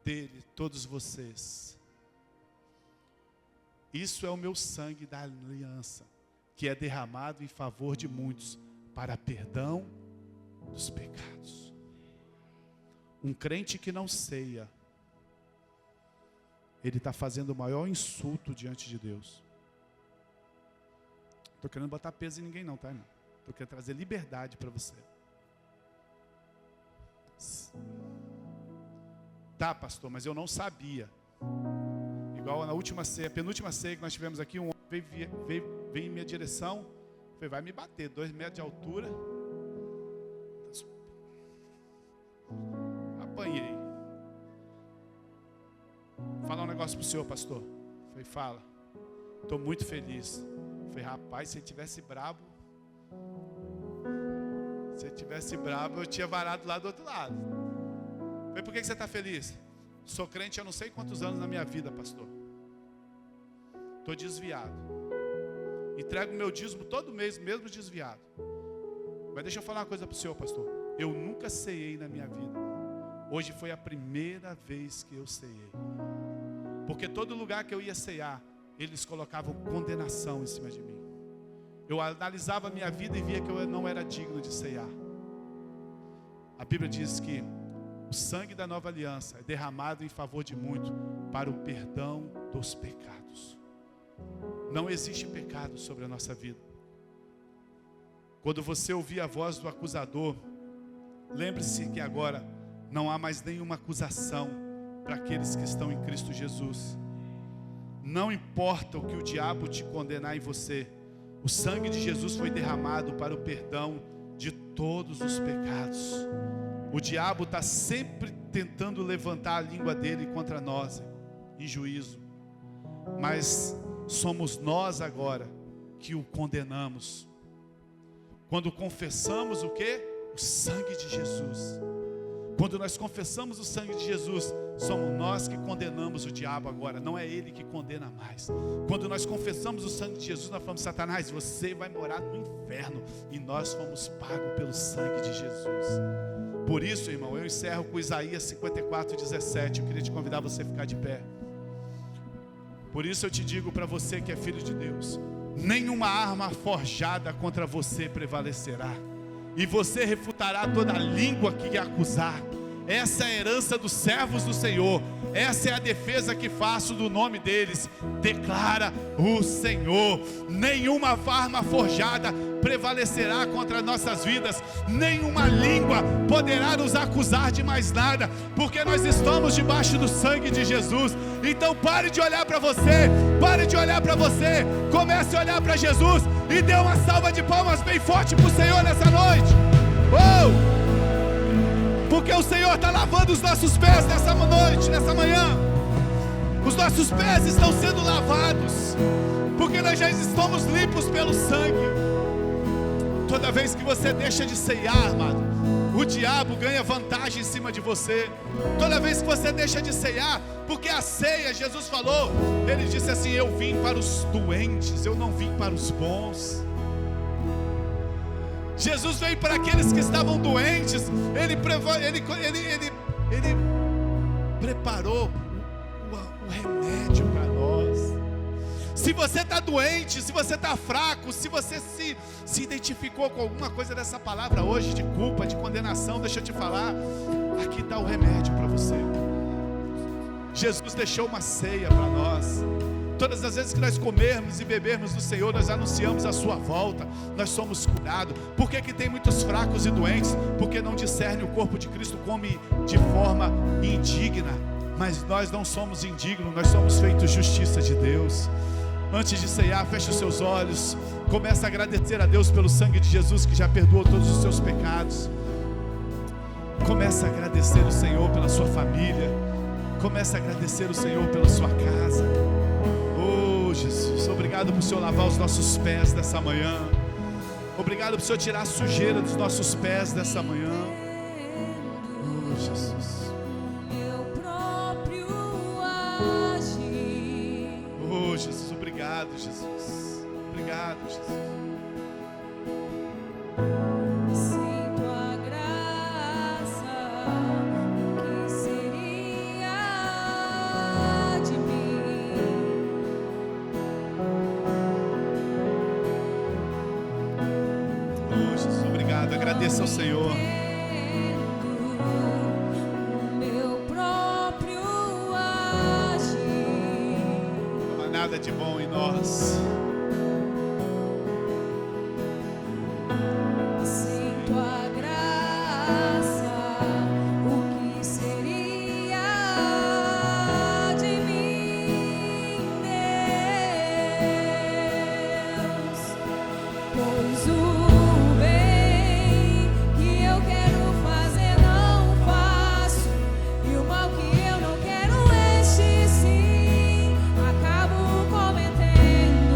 dele todos vocês. Isso é o meu sangue da aliança, que é derramado em favor de muitos, para perdão dos pecados. Um crente que não ceia, ele está fazendo o maior insulto diante de Deus. Estou querendo botar peso em ninguém não, tá, irmão? Estou querendo trazer liberdade para você. Tá, pastor, mas eu não sabia. Igual na última ceia, penúltima ceia que nós tivemos aqui, um homem veio em minha direção, falei, vai me bater, 2 metros de altura. Apanhei. Vou falar um negócio pro senhor, pastor. Falei, fala. Estou muito feliz. Falei, rapaz, se ele tivesse brabo, eu tinha varado lá do outro lado. Falei, por que você está feliz? Sou crente há não sei quantos anos na minha vida, pastor. Estou desviado. Entrego meu dízimo todo mês, mesmo desviado. Mas deixa eu falar uma coisa para o senhor, pastor. Eu nunca ceiei na minha vida. Hoje foi a primeira vez que eu ceiei. Porque todo lugar que eu ia ceiar, eles colocavam condenação em cima de mim. Eu analisava a minha vida e via que eu não era digno de ceiar. A Bíblia diz que o sangue da nova aliança é derramado em favor de muito para o perdão dos pecados. Não existe pecado sobre a nossa vida. Quando você ouvir a voz do acusador, lembre-se que agora não há mais nenhuma acusação para aqueles que estão em Cristo Jesus. Não importa o que o diabo te condenar em você, o sangue de Jesus foi derramado para o perdão de todos os pecados. O diabo está sempre tentando levantar a língua dele contra nós, em juízo. Mas somos nós agora que o condenamos. Quando confessamos o quê? O sangue de Jesus. Quando nós confessamos o sangue de Jesus, somos nós que condenamos o diabo agora, não é ele que condena mais. Quando nós confessamos o sangue de Jesus, nós falamos, Satanás, você vai morar no inferno. E nós fomos pagos pelo sangue de Jesus. Por isso, irmão, eu encerro com Isaías 54:17. Eu queria te convidar você a ficar de pé. Por isso eu te digo para você que é filho de Deus, nenhuma arma forjada contra você prevalecerá. E você refutará toda a língua que acusar. Essa é a herança dos servos do Senhor. Essa é a defesa que faço do nome deles, declara o Senhor. Nenhuma arma forjada prevalecerá contra nossas vidas. Nenhuma língua poderá nos acusar de mais nada, porque nós estamos debaixo do sangue de Jesus. Então pare de olhar para você, pare de olhar para você, comece a olhar para Jesus e dê uma salva de palmas bem forte para o Senhor nessa noite. Porque o Senhor está lavando os nossos pés nessa noite, nessa manhã. Os nossos pés estão sendo lavados, porque nós já estamos limpos pelo sangue. Toda vez que você deixa de ceiar, amado, o diabo ganha vantagem em cima de você. Toda vez que você deixa de ceiar, porque a ceia, Jesus falou, ele disse assim, eu vim para os doentes, eu não vim para os bons. Jesus veio para aqueles que estavam doentes. Ele preparou o remédio para nós. Se você está doente, se você está fraco, se você se identificou com alguma coisa dessa palavra hoje, de culpa, de condenação, deixa eu te falar, aqui está o remédio para você. Jesus deixou uma ceia para nós. Todas as vezes que nós comermos e bebermos do Senhor, nós anunciamos a sua volta, nós somos curados. Por que tem muitos fracos e doentes? Porque não discerne o corpo de Cristo, come de forma indigna. Mas nós não somos indignos, nós somos feitos justiça de Deus. Antes de ceiar, feche os seus olhos, comece a agradecer a Deus pelo sangue de Jesus que já perdoou todos os seus pecados. Comece a agradecer o Senhor pela sua família, comece a agradecer o Senhor pela sua casa. Jesus, obrigado por o Senhor lavar os nossos pés nessa manhã. Obrigado por o Senhor tirar a sujeira dos nossos pés nessa manhã. Jesus. Jesus, obrigado, Jesus. Obrigado. Obrigado, Jesus. Sem tua graça, o que seria de mim? Oh, Jesus, obrigado. Agradeça ao Senhor. O meu próprio agir. Não há nada de bom em nós. Sem tua graça, o que seria de mim, Deus? Pois o bem que eu quero fazer não faço, e o mal que eu não quero este sim acabo cometendo.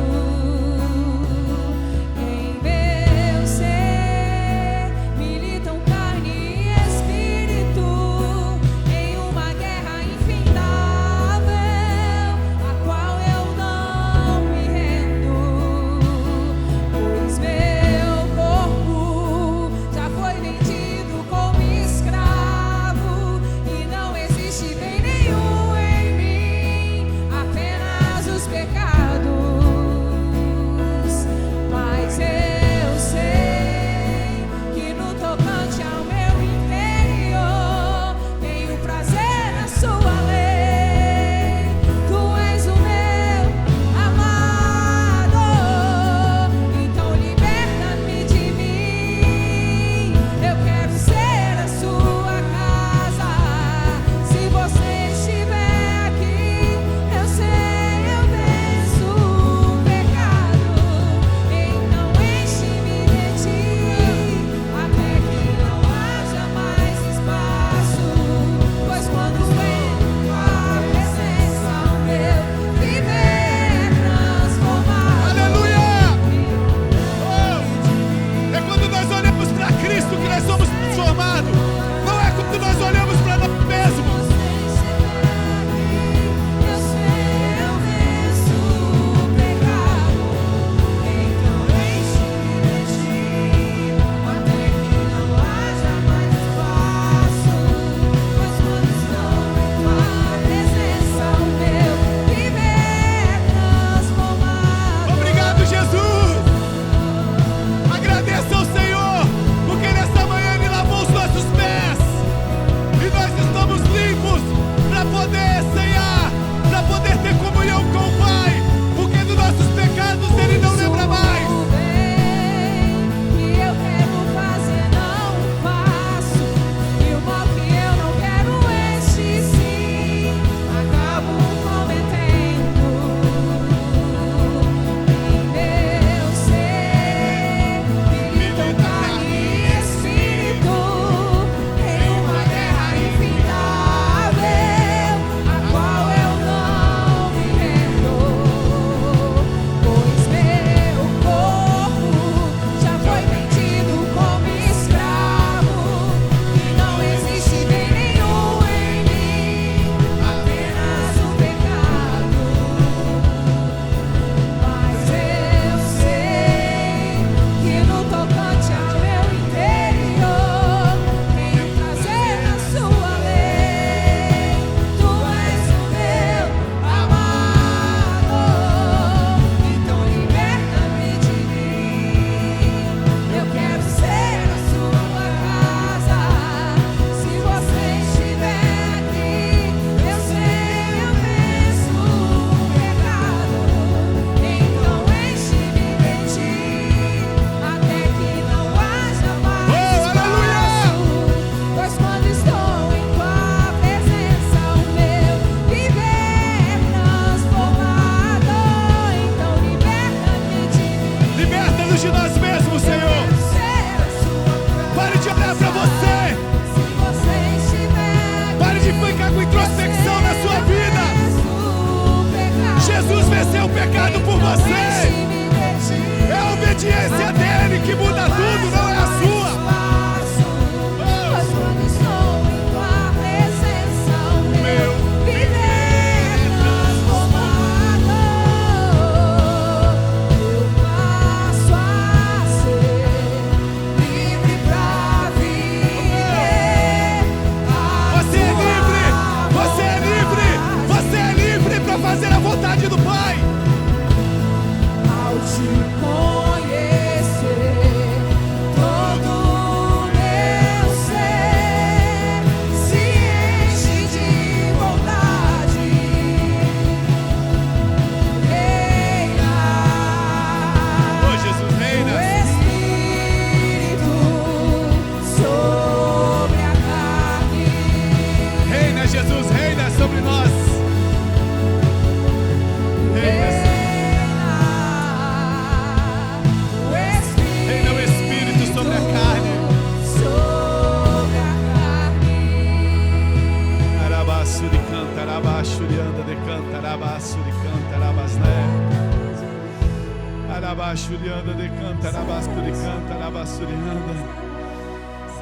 Xurianda de canta, Rabasturi canta, Rabasturianda.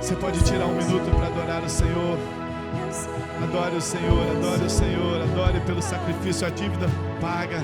Você pode tirar um minuto para adorar o Senhor. Adore o Senhor, adore o Senhor, adore pelo sacrifício. A dívida paga,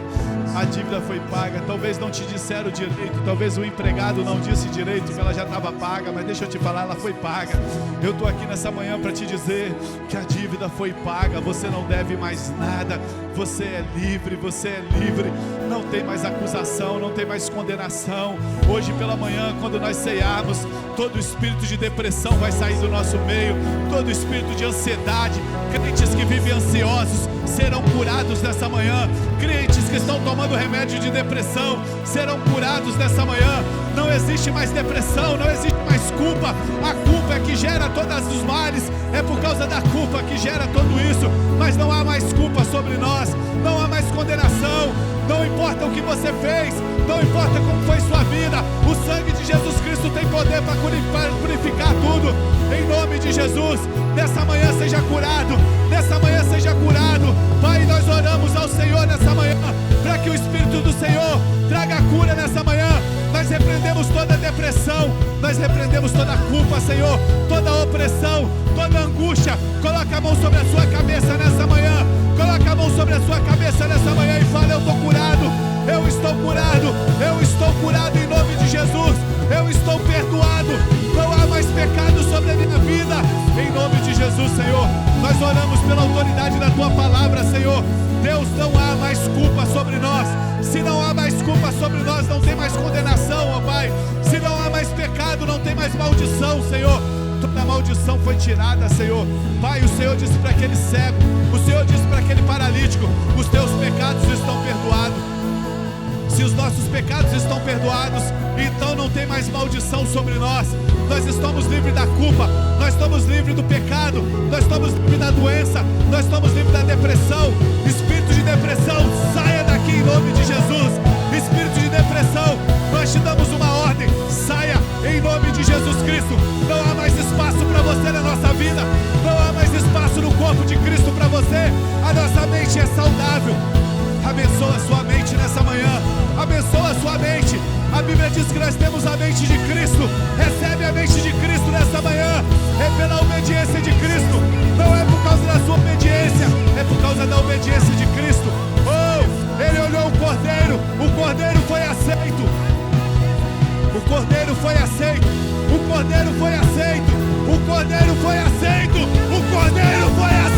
a dívida foi paga. Talvez não te disseram direito, talvez o empregado não disse direito que ela já estava paga, mas deixa eu te falar, ela foi paga. Eu estou aqui nessa manhã para te dizer que a dívida foi paga. Você não deve mais nada, você é livre, você é livre. Não tem mais acusação, não tem mais condenação. Hoje pela manhã, quando nós cearmos, todo espírito de depressão vai sair do nosso meio, todo espírito de ansiedade. Crentes que vivem ansiosos serão curados nessa manhã. Crentes que estão tomando remédio de depressão serão curados nessa manhã. Não existe mais depressão, não existe mais culpa. A culpa é que gera todos os males, é por causa da culpa que gera tudo isso. Mas não há mais culpa sobre nós, não há mais condenação. Não importa o que você fez, não importa como foi sua vida, o sangue de Jesus Cristo tem poder para purificar tudo. Em nome de Jesus, nessa manhã seja curado, nessa manhã seja curado. Pai, nós oramos ao Senhor nessa manhã, para que o Espírito do Senhor traga cura nessa manhã. Nós repreendemos toda depressão, nós repreendemos toda culpa, Senhor, toda opressão, toda angústia. Coloca a mão sobre a sua cabeça nessa manhã, coloca a mão sobre a sua cabeça nessa manhã e fala: eu estou curado, eu estou curado, eu estou curado em nome de Jesus, eu estou perdoado, não há mais pecado sobre a minha vida, em nome de Jesus, Senhor. Nós oramos pela autoridade da Tua palavra, Senhor. Deus, não há mais culpa sobre nós. Se não há mais culpa sobre nós, não tem mais condenação, ó Pai. Se não há mais pecado, não tem mais maldição, Senhor. Toda maldição foi tirada, Senhor. Pai, o Senhor disse para aquele cego, o Senhor disse para aquele paralítico: os teus pecados estão perdoados. Se os nossos pecados estão perdoados, então não tem mais maldição sobre nós. Nós estamos livres da culpa, nós estamos livres do pecado, nós estamos livres da doença, nós estamos livres da depressão. Espírito de depressão, saia daqui em nome de Jesus. Espírito de depressão, nós te damos uma ordem: saia em nome de Jesus Cristo. Não há mais espaço para você na nossa vida, não há mais espaço no corpo de Cristo para você. A nossa mente é saudável. Abençoa a sua mente nessa manhã, abençoa a sua mente. A Bíblia diz que nós temos a mente de Cristo. Recebe a mente de Cristo nessa manhã. É pela obediência de Cristo, não é por causa da sua obediência, é por causa da obediência de Cristo. Oh, Ele olhou o Cordeiro foi aceito. O Cordeiro foi aceito. O Cordeiro foi aceito. O Cordeiro foi aceito. O Cordeiro foi aceito.